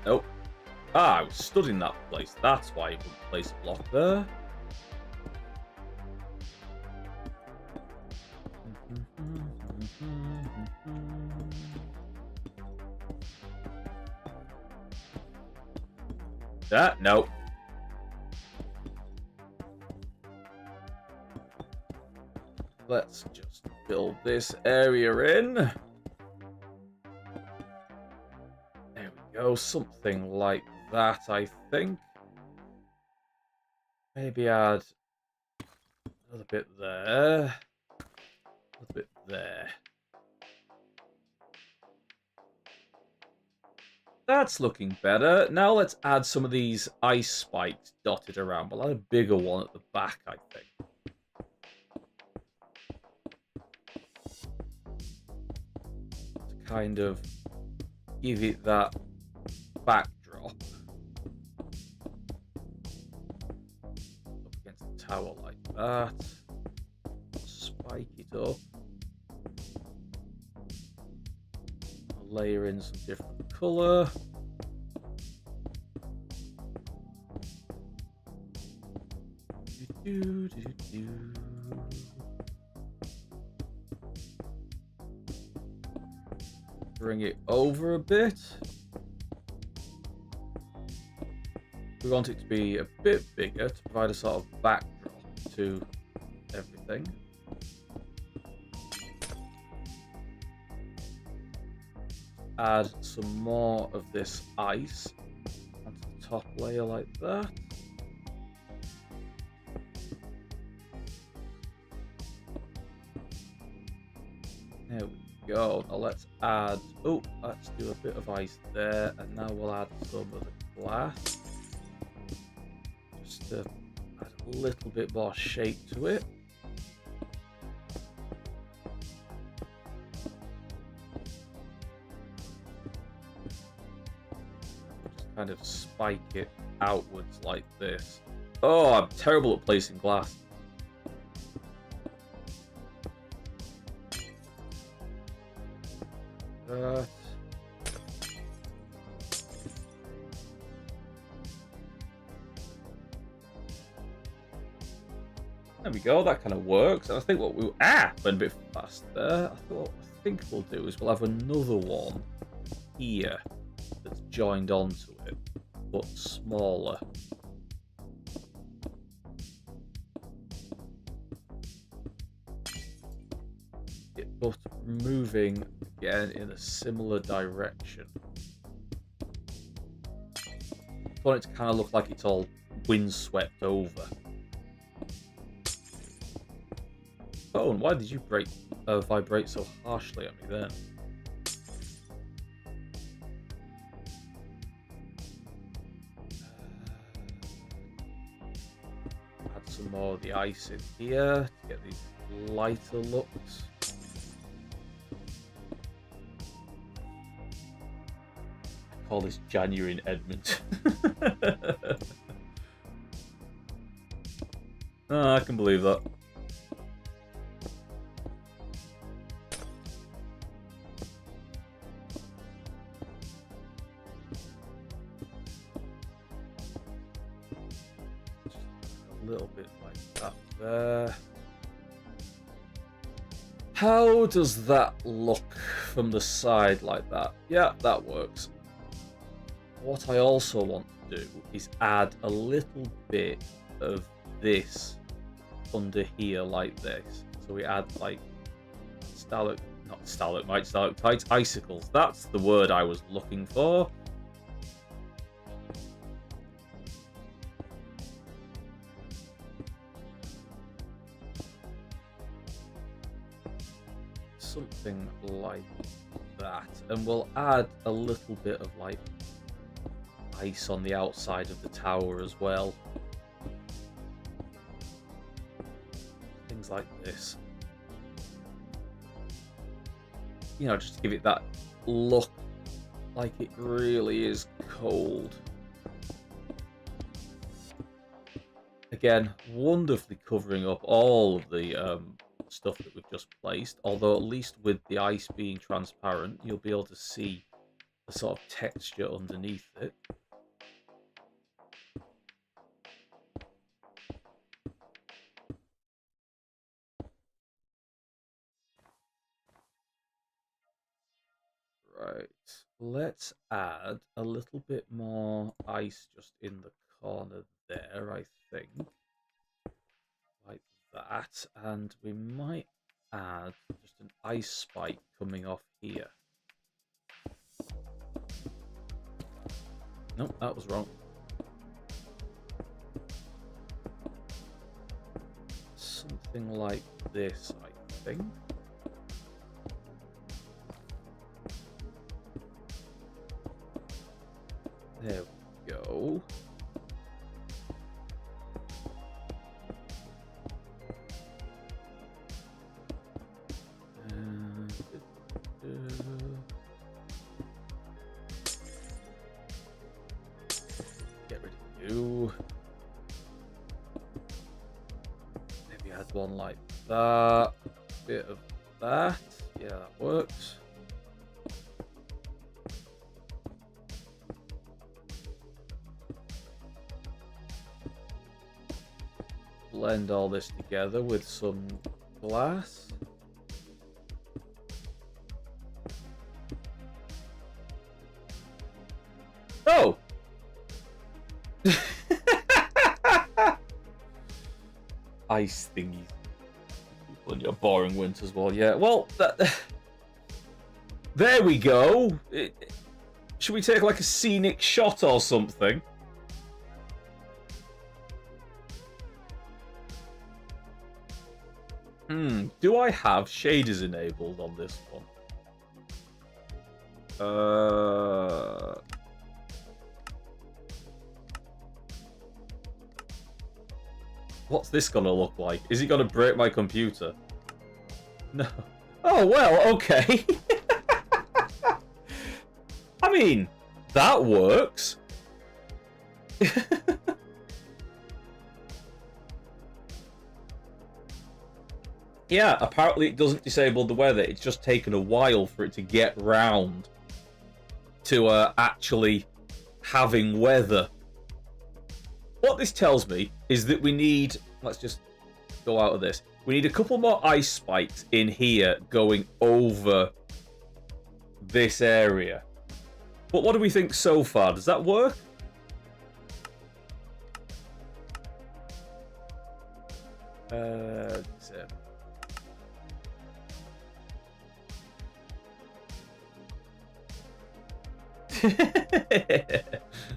Nope. Ah, I was stood in that place. That's why I wouldn't place a block there. That? Nope. Let's just build this area in. There we go, something like that, I think. Maybe add another bit there. A little bit there. That's looking better. Now let's add some of these ice spikes dotted around. We'll add a bigger one at the back, I think. Kind of give it that backdrop up against the tower like that. Spike it up. I'll layer in some different colour. Bring it over a bit. We want it to be a bit bigger to provide a sort of backdrop to everything. Add some more of this ice onto the top layer like that. There we go. Now let's add... Oh, let's do a bit of ice there. And now we'll add some of the glass. Just to add a little bit more shape to it. Just kind of spike it outwards like this. Oh, I'm terrible at placing glass. There we go, that kind of works. And I think what we... went a bit fast there. I think we'll do is we'll have another one here that's joined onto it, but smaller. But moving again in a similar direction. I want it to kind of look like it's all windswept over. Phone, why did you vibrate so harshly at me then? Add some more of the ice in here to get these lighter looks. I call this January in Edmonton. Oh, I can believe that. A little bit like that there. How does that look from the side like that? Yeah, that works. What I also want to do is add a little bit of this under here like this. So we add like stalagmites, icicles. That's the word I was looking for. Something like that. And we'll add a little bit of like ice on the outside of the tower as well. Things like this. You know, just to give it that look like it really is cold. Again, wonderfully covering up all of the stuff that we've just placed, although at least with the ice being transparent, you'll be able to see the sort of texture underneath it. Right, let's add a little bit more ice just in the corner there, I think. Like that, and we might add just an ice spike coming off here. Nope, that was wrong. Something like this, I think. There we go. Get rid of you. Maybe add one like that. Bit of that. Yeah, that works. Blend all this together with some glass. Oh! Ice thingies. On your boring winters, well, yeah. Well, there we go. Should we take like a scenic shot or something? Do I have shaders enabled on this one? What's this gonna look like? Is it gonna break my computer? No. Oh, well, okay. I mean, that works. Yeah, apparently it doesn't disable the weather. It's just taken a while for it to get round to actually having weather. What this tells me is that we need... Let's just go out of this. We need a couple more ice spikes in here going over this area. But what do we think so far? Does that work?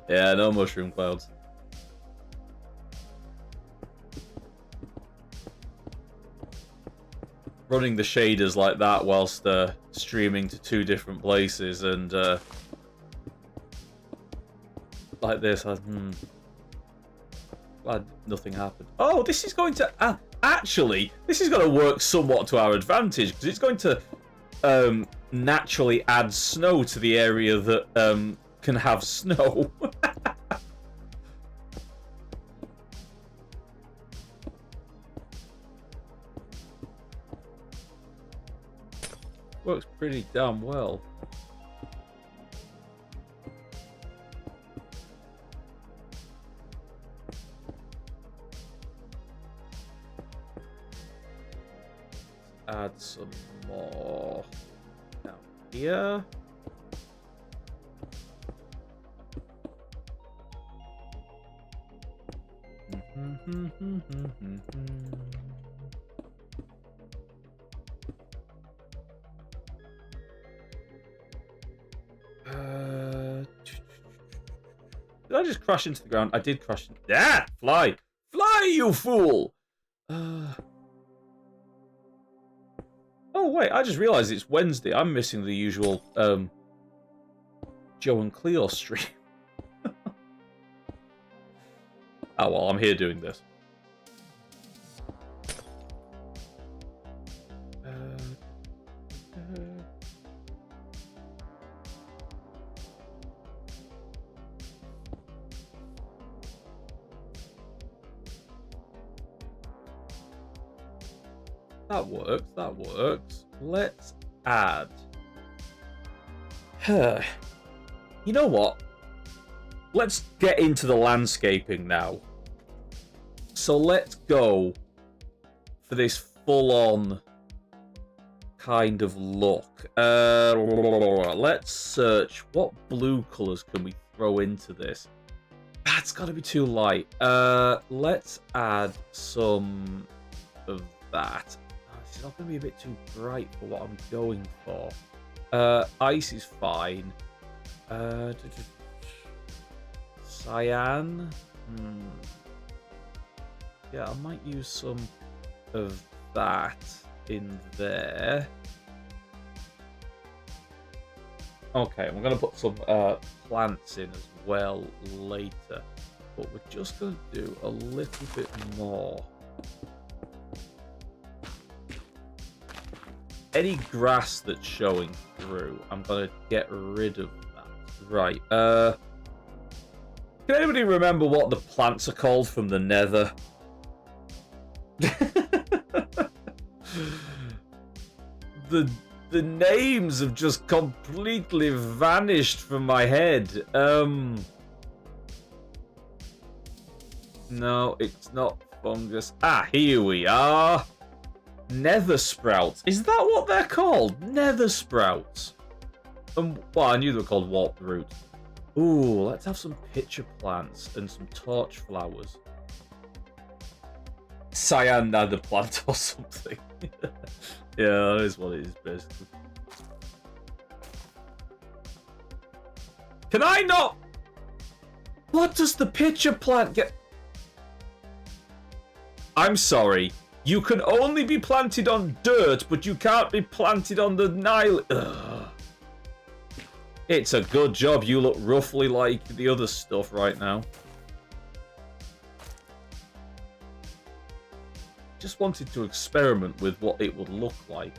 Yeah, no mushroom clouds. Running the shaders like that whilst streaming to 2 different places and like this, glad nothing happened. Oh, this is going to actually, this is going to work somewhat to our advantage because it's going to naturally add snow to the area that can have snow. Works pretty damn well. Add some more down here. Did I just crash into the ground? I did crash. Yeah, fly! Fly, you fool! Oh, wait, I just realised it's Wednesday. I'm missing the usual Joe and Cleo stream. Oh, well, I'm here doing this. That works, that works. Let's add. You know what? Let's get into the landscaping now. So let's go for this full-on kind of look. Let's search. What blue colours can we throw into this? That's got to be too light. Let's add some of that. It's not going to be a bit too bright for what I'm going for. Ice is fine. Cyan. Yeah, I might use some of that in there. Okay, we're going to put some plants in as well later. But we're just going to do a little bit more. Any grass that's showing through, I'm going to get rid of that. Right. Can anybody remember what the plants are called from the Nether? The names have just completely vanished from my head. No, it's not fungus. Ah, here we are. Nether sprouts. Is that what they're called? Nether sprouts. Well, I knew they were called warped roots. Ooh, let's have some pitcher plants and some torch flowers. Cyan nether plant or something. Yeah, that is what it is, basically. Can I not? What does the pitcher plant get? I'm sorry. You can only be planted on dirt, but you can't be planted on the Nile. Ugh. It's a good job you look roughly like the other stuff right now. Just wanted to experiment with what it would look like.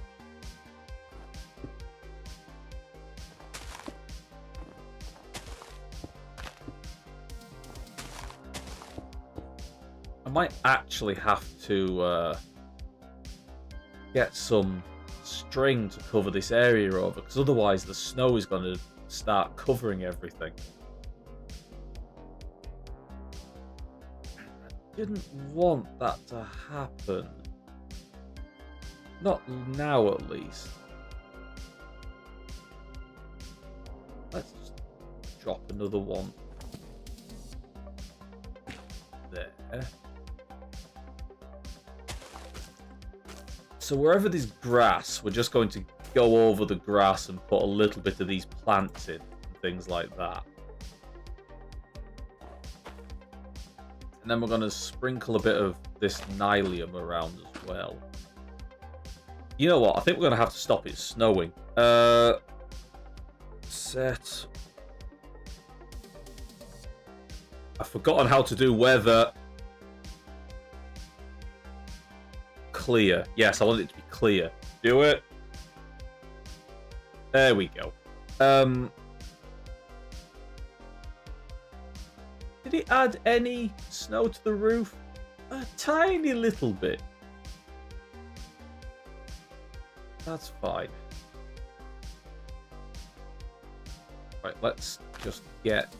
I might actually have to get some string to cover this area over, because otherwise the snow is going to start covering everything. didn't want that to happen. Not now, at least. Let's just drop another one there. So wherever there's grass, we're just going to go over the grass and put a little bit of these plants in and things like that. And then we're going to sprinkle a bit of this nylium around as well. You know what? I think we're going to have to stop it snowing. Set. I've forgotten how to do weather. Clear. Yes, I want it to be clear. Do it. There we go. Did it add any snow to the roof? A tiny little bit. That's fine. Right, let's just get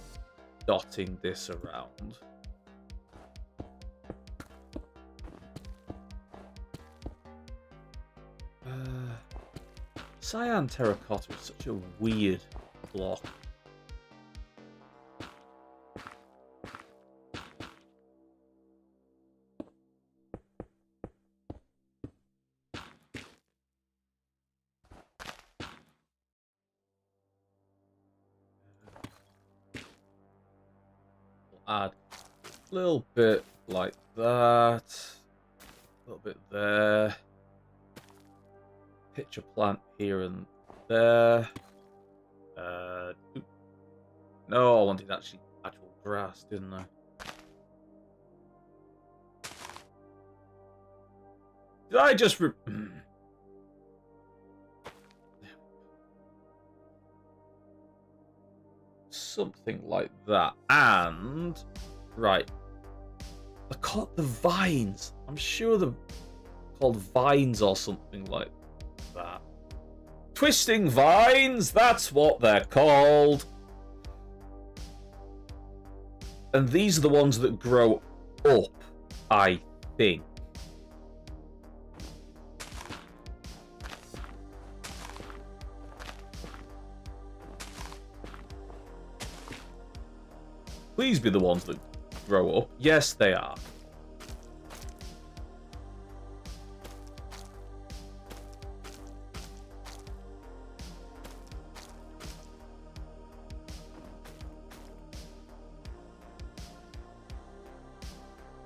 dotting this around. Cyan terracotta is such a weird block. Add a little bit like that, a little bit there, pitch a plant here and there. No, I wanted actual grass, didn't I? Did I just something like that? And right, I caught the vines. I'm sure they're called vines or something like that. Twisting vines, that's what they're called. And these are the ones that grow up, I think. Please be the ones that grow up. Yes, they are.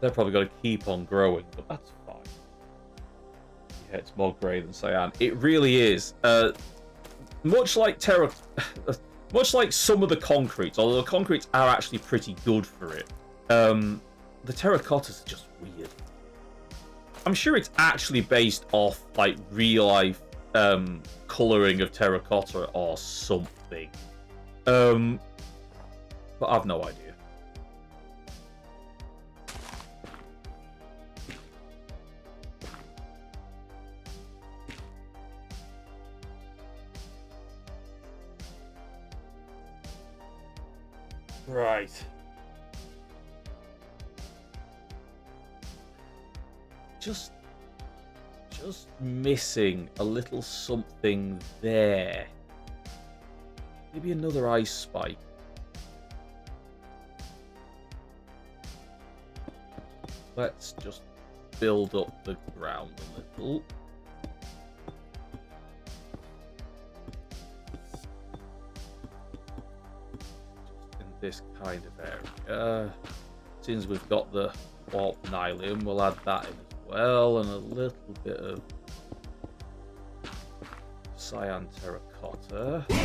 They're probably going to keep on growing, but that's fine. Yeah, it's more grey than cyan. It really is. Much like much like some of the concretes, although the concretes are actually pretty good for it. The terracottas are just weird. I'm sure it's actually based off like real life colouring of terracotta or something. But I've no idea. Right. Just missing a little something there. Maybe another ice spike. Let's just build up the ground a little. This kind of area. Since we've got the warp nylium, we'll add that in as well, and a little bit of cyan terracotta. Did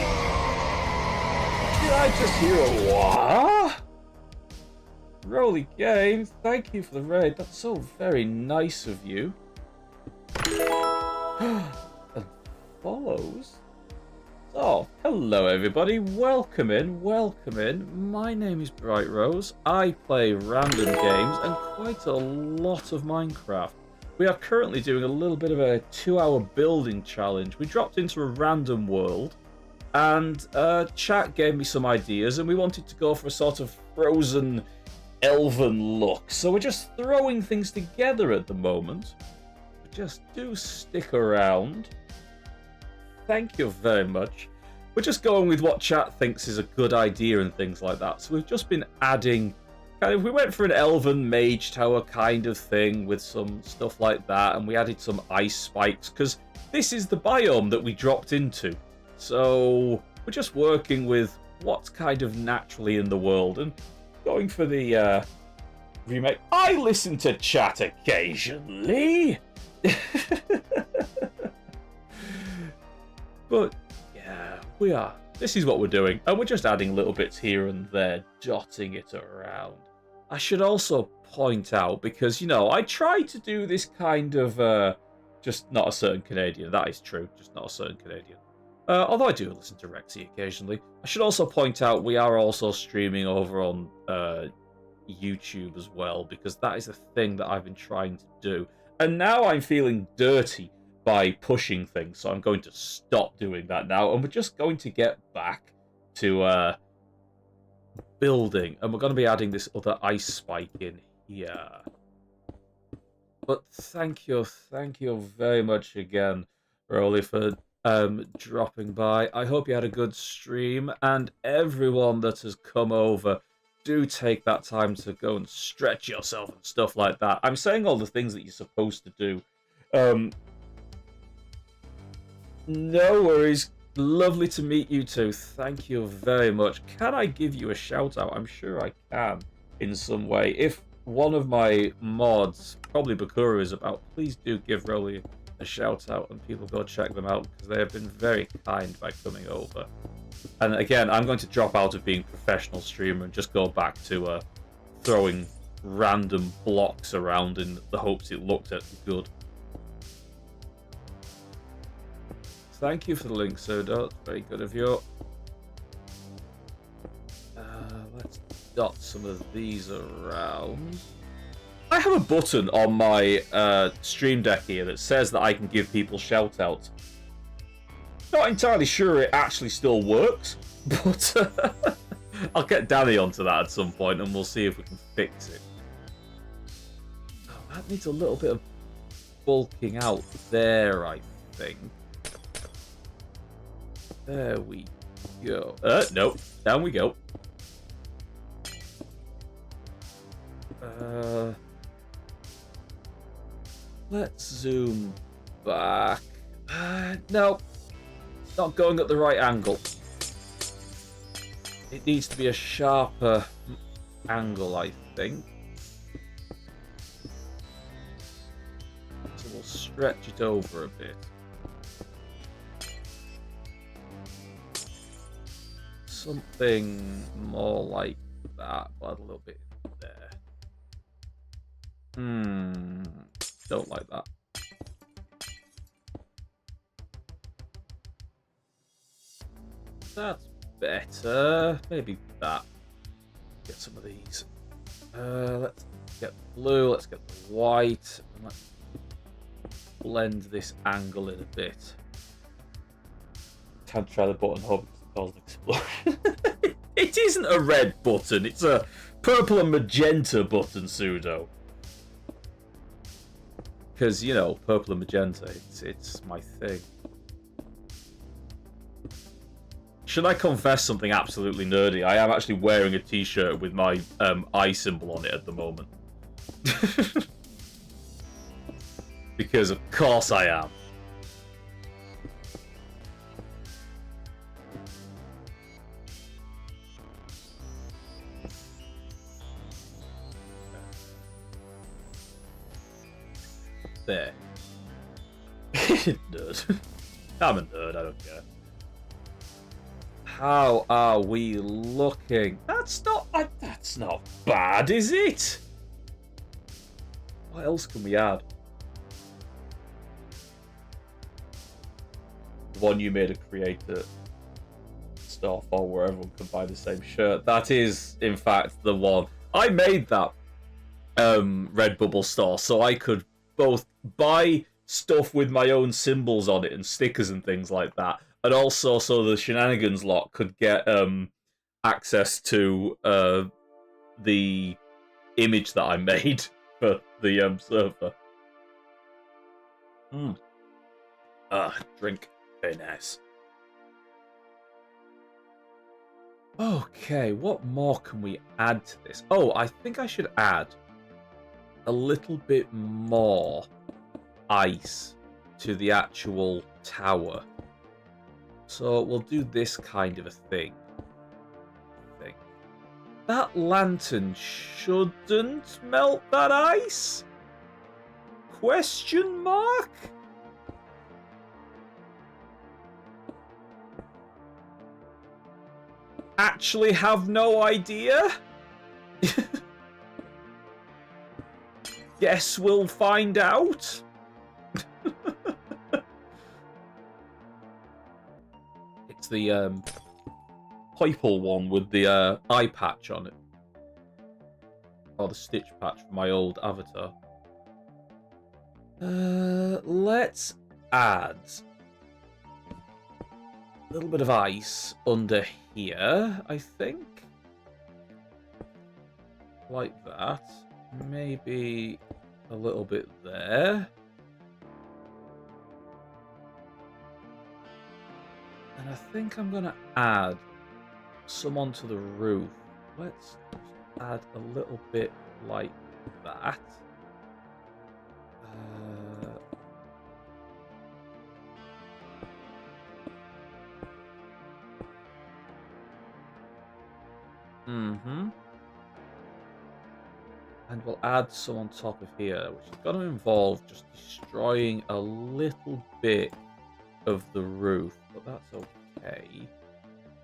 I just hear a what? Rolly Games, thank you for the raid. That's so very nice of you. And follows. So, hello everybody, welcome in. My name is Bright Rose. I play random games and quite a lot of Minecraft. We are currently doing a little bit of a 2-hour building challenge. We dropped into a random world and chat gave me some ideas and we wanted to go for a sort of frozen elven look. So we're just throwing things together at the moment. Just do stick around. Thank you very much. We're just going with what chat thinks is a good idea and things like that. So we've just been adding, we went for an elven mage tower kind of thing with some stuff like that, and we added some ice spikes because this is the biome that we dropped into. So we're just working with what's kind of naturally in the world and going for the remake. I listen to chat occasionally. But yeah, we are. This is what we're doing, and we're just adding little bits here and there, dotting it around. I should also point out, because, you know, I try to do this kind of just not a certain Canadian. That is true, just not a certain Canadian. Although I do listen to Rexy occasionally. I should also point out we are also streaming over on YouTube as well, because that is a thing that I've been trying to do. And now I'm feeling dirty by pushing things, so I'm going to stop doing that now, and we're just going to get back to building, and we're going to be adding this other ice spike in here. But thank you very much again, Rolly, for dropping by. I hope you had a good stream, and everyone that has come over, do take that time to go and stretch yourself and stuff like that. I'm saying all the things that you're supposed to do. No worries. Lovely to meet you too. Thank you very much. Can I give you a shout out? I'm sure I can in some way. If one of my mods, probably Bakura, is about, please do give Rolly a shout out and people go check them out because they have been very kind by coming over. And again, I'm going to drop out of being professional streamer and just go back to throwing random blocks around in the hopes it looked at good. Thank you for the link, Soda. Very good of you. Let's dot some of these around. I have a button on my stream deck here that says that I can give people shout-outs. Not entirely sure it actually still works, but I'll get Danny onto that at some point and we'll see if we can fix it. Oh, that needs a little bit of bulking out there, I think. There we go. Nope. Down we go. Let's zoom back. No. It's not going at the right angle. It needs to be a sharper angle, I think. So we'll stretch it over a bit. Something more like that, but a little bit there. Don't like that. That's better. Maybe that. Get some of these. Let's get blue. Let's get the white. And let's blend this angle in a bit. Can't try the button. Hope it causes an explosion. It isn't a red button. It's a purple and magenta button, Pseudo. Because, you know, purple and magenta, it's my thing. Should I confess something absolutely nerdy? I am actually wearing a t-shirt with my eye symbol on it at the moment. Because of course I am. There. Nerd. I'm a nerd, I don't care. How are we looking? That's not bad, is it? What else can we add? The one you made a creator stuff or where everyone can buy the same shirt. That is, in fact, the one. I made that Redbubble store so I could both buy stuff with my own symbols on it and stickers and things like that, and also so the Shenanigans lot could get access to the image that I made for the server. Drink. Very nice. Okay, what more can we add to this? Oh, I think I should add a little bit more ice to the actual tower. So we'll do this kind of a thing. That lantern shouldn't melt that ice? Question mark? Actually have no idea? Guess we'll find out. It's the purple one with the eye patch on it. Or the stitch patch from my old avatar. Let's add a little bit of ice under here, I think. Like that. Maybe a little bit there. And I think I'm going to add some onto the roof. Let's add a little bit like that. And we'll add some on top of here, which is going to involve just destroying a little bit of the roof, but that's okay.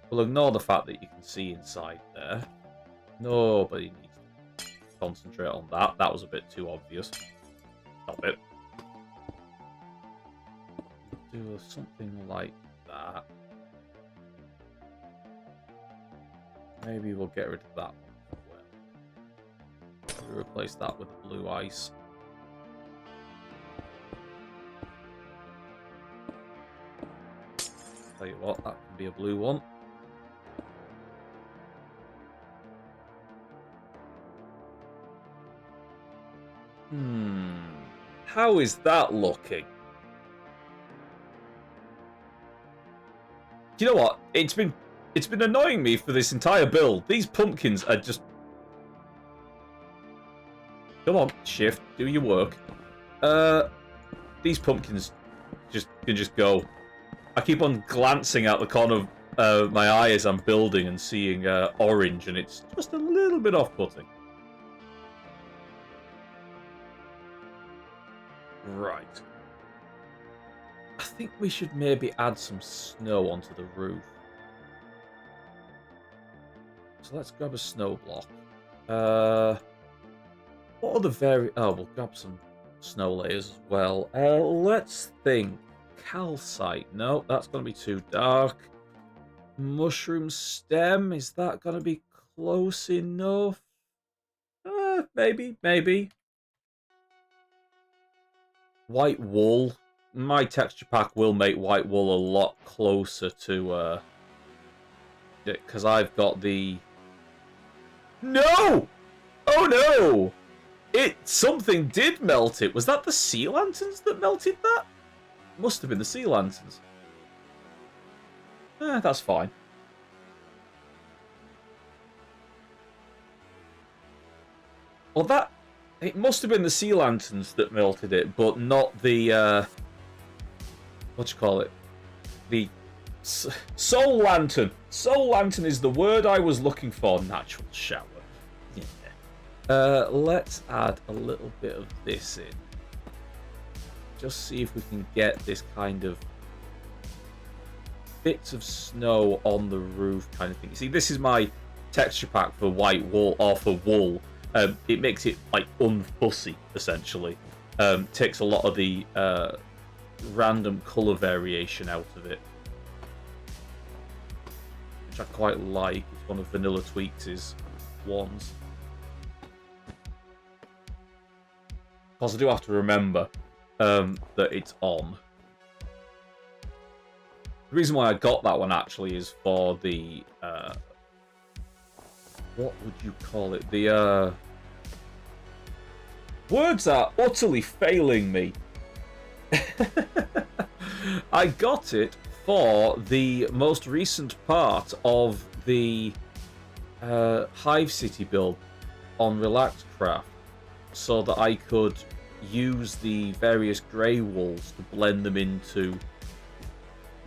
We'll ignore the fact that you can see inside there. Nobody needs to concentrate on that. That was a bit too obvious. Stop it. Do something like that. Maybe we'll get rid of that one as well. We'll replace that with blue ice. Tell you what, that can be a blue one. How is that looking? Do you know what? It's been annoying me for this entire build. These pumpkins are just... Come on, shift, do your work. These pumpkins can just go. I keep on glancing out the corner of my eye as I'm building and seeing orange, and it's just a little bit off-putting. Right. I think we should maybe add some snow onto the roof. So let's grab a snow block. What other Oh, we'll grab some snow layers as well. Let's think. Calcite. No, that's going to be too dark. Mushroom stem. Is that going to be close enough? Maybe. White wool. My texture pack will make white wool a lot closer to... because I've got the... No! Oh no! Something did melt it. Was that the sea lanterns that melted that? Must have been the sea lanterns. That's fine. Well, it must have been the sea lanterns that melted it, but not the what do you call it? The soul lantern. Soul lantern is the word I was looking for. Natural shower. Yeah. Let's add a little bit of this in. Just see if we can get this kind of bits of snow on the roof kind of thing. You see, this is my texture pack for white wool, or for wool. It makes it like unfussy, essentially. Takes a lot of the random colour variation out of it, which I quite like. It's one of Vanilla Tweaks' ones. Of course, I do have to remember that it's on. The reason why I got that one actually is for the what would you call it? The Words are utterly failing me. I got it for the most recent part of the Hive City build on Relaxed Craft, so that I could use the various grey walls to blend them into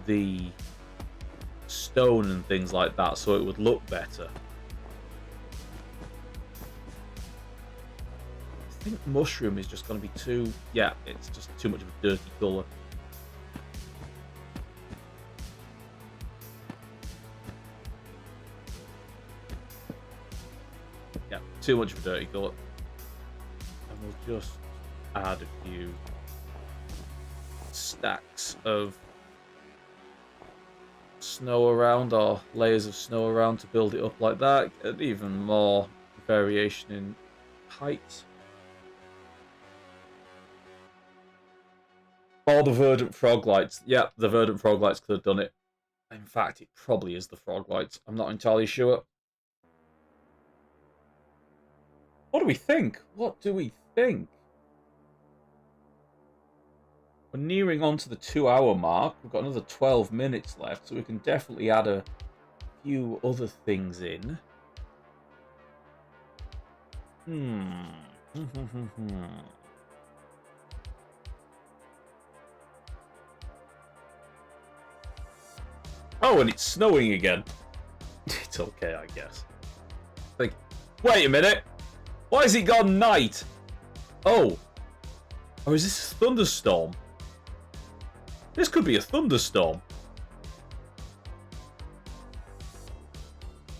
the stone and things like that, so it would look better. I think mushroom is just going to be too... Yeah, it's just too much of a dirty colour. Yeah, too much of a dirty colour. And we'll just add a few stacks of snow around, or layers of snow around, to build it up like that. And even more variation in height. Or the verdant frog lights. Yeah, the verdant frog lights could have done it. In fact, it probably is the frog lights. I'm not entirely sure. What do we think? What do we think? We're nearing on to the 2-hour mark. We've got another 12 minutes left, so we can definitely add a few other things in. Oh, and it's snowing again. It's okay, I guess. Like, wait a minute. Why has it gone night? Oh. Or is this a thunderstorm? This could be a thunderstorm.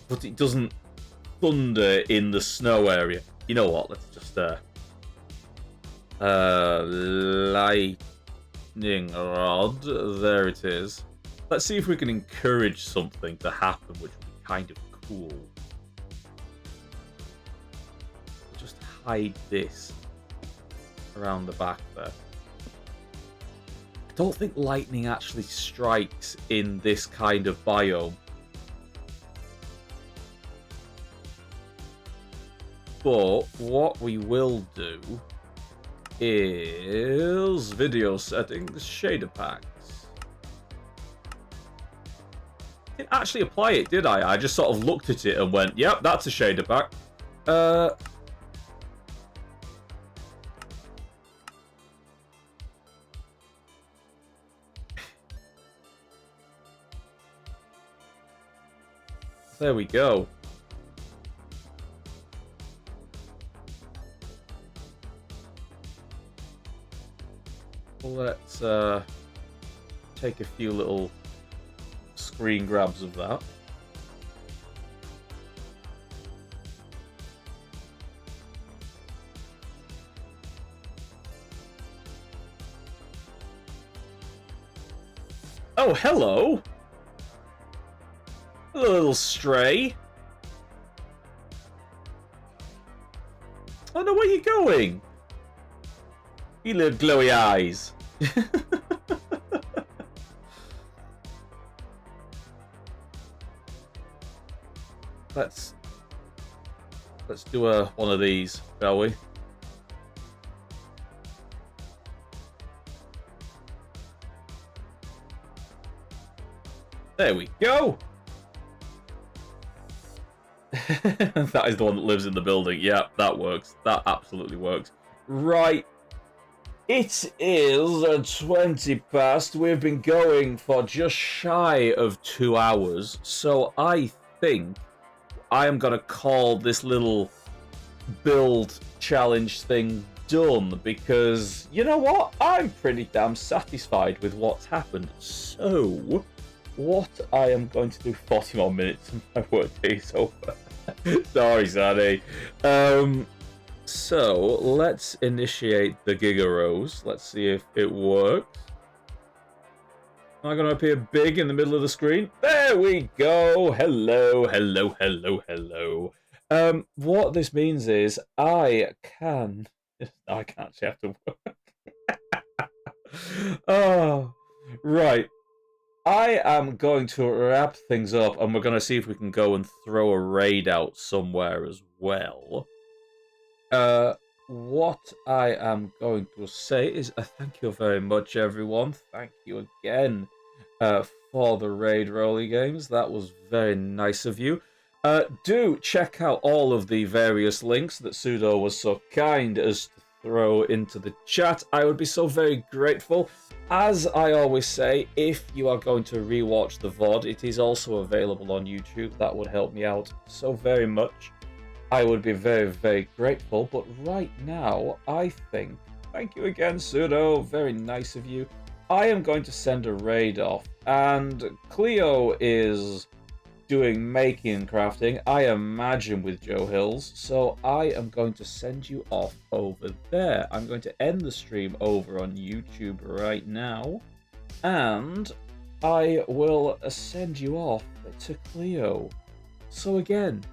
But it doesn't thunder in the snow area. You know what? Let's just lightning rod. There it is. Let's see if we can encourage something to happen, which would be kind of cool. Just hide this around the back there. I don't think lightning actually strikes in this kind of biome. But what we will do is video settings, shader packs. Didn't actually apply it, did I? I just sort of looked at it and went, yep, that's a shader pack. There we go. Let's take a few little screen grabs of that. Oh, hello! A little stray. Oh no, where are you going? You little glowy eyes. Let's do one of these, shall we? There we go. That is the one that lives in the building. Yeah, that works. That absolutely works. Right. It is 20 past. We've been going for just shy of 2 hours. So I think I am going to call this little build challenge thing done. Because, you know what? I'm pretty damn satisfied with what's happened. So, what I am going to do... 40 more minutes and my workday is over. Sorry, Sandy. So, let's initiate the Giga Rose. Let's see if it works. Am I going to appear big in the middle of the screen? There we go. Hello, hello, hello, hello. What this means is I can... I can't actually have to work. Oh, right. I am going to wrap things up, and we're going to see if we can go and throw a raid out somewhere as well. what I am going to say is thank you very much, everyone. Thank you again for the raid rolly games. That was very nice of you. Do check out all of the various links that Sudo was so kind as to throw into the chat. I would be so very grateful. As I always say, if you are going to rewatch the VOD, it is also available on YouTube. That would help me out so very much. I would be very, very grateful. But right now, I think, thank you again, Sudo. Very nice of you. I am going to send a raid off, and Cleo is doing making and crafting, I imagine, with Joe Hills, so I am going to send you off over there. I'm going to end the stream over on YouTube right now, and I will send you off to Cleo. So again,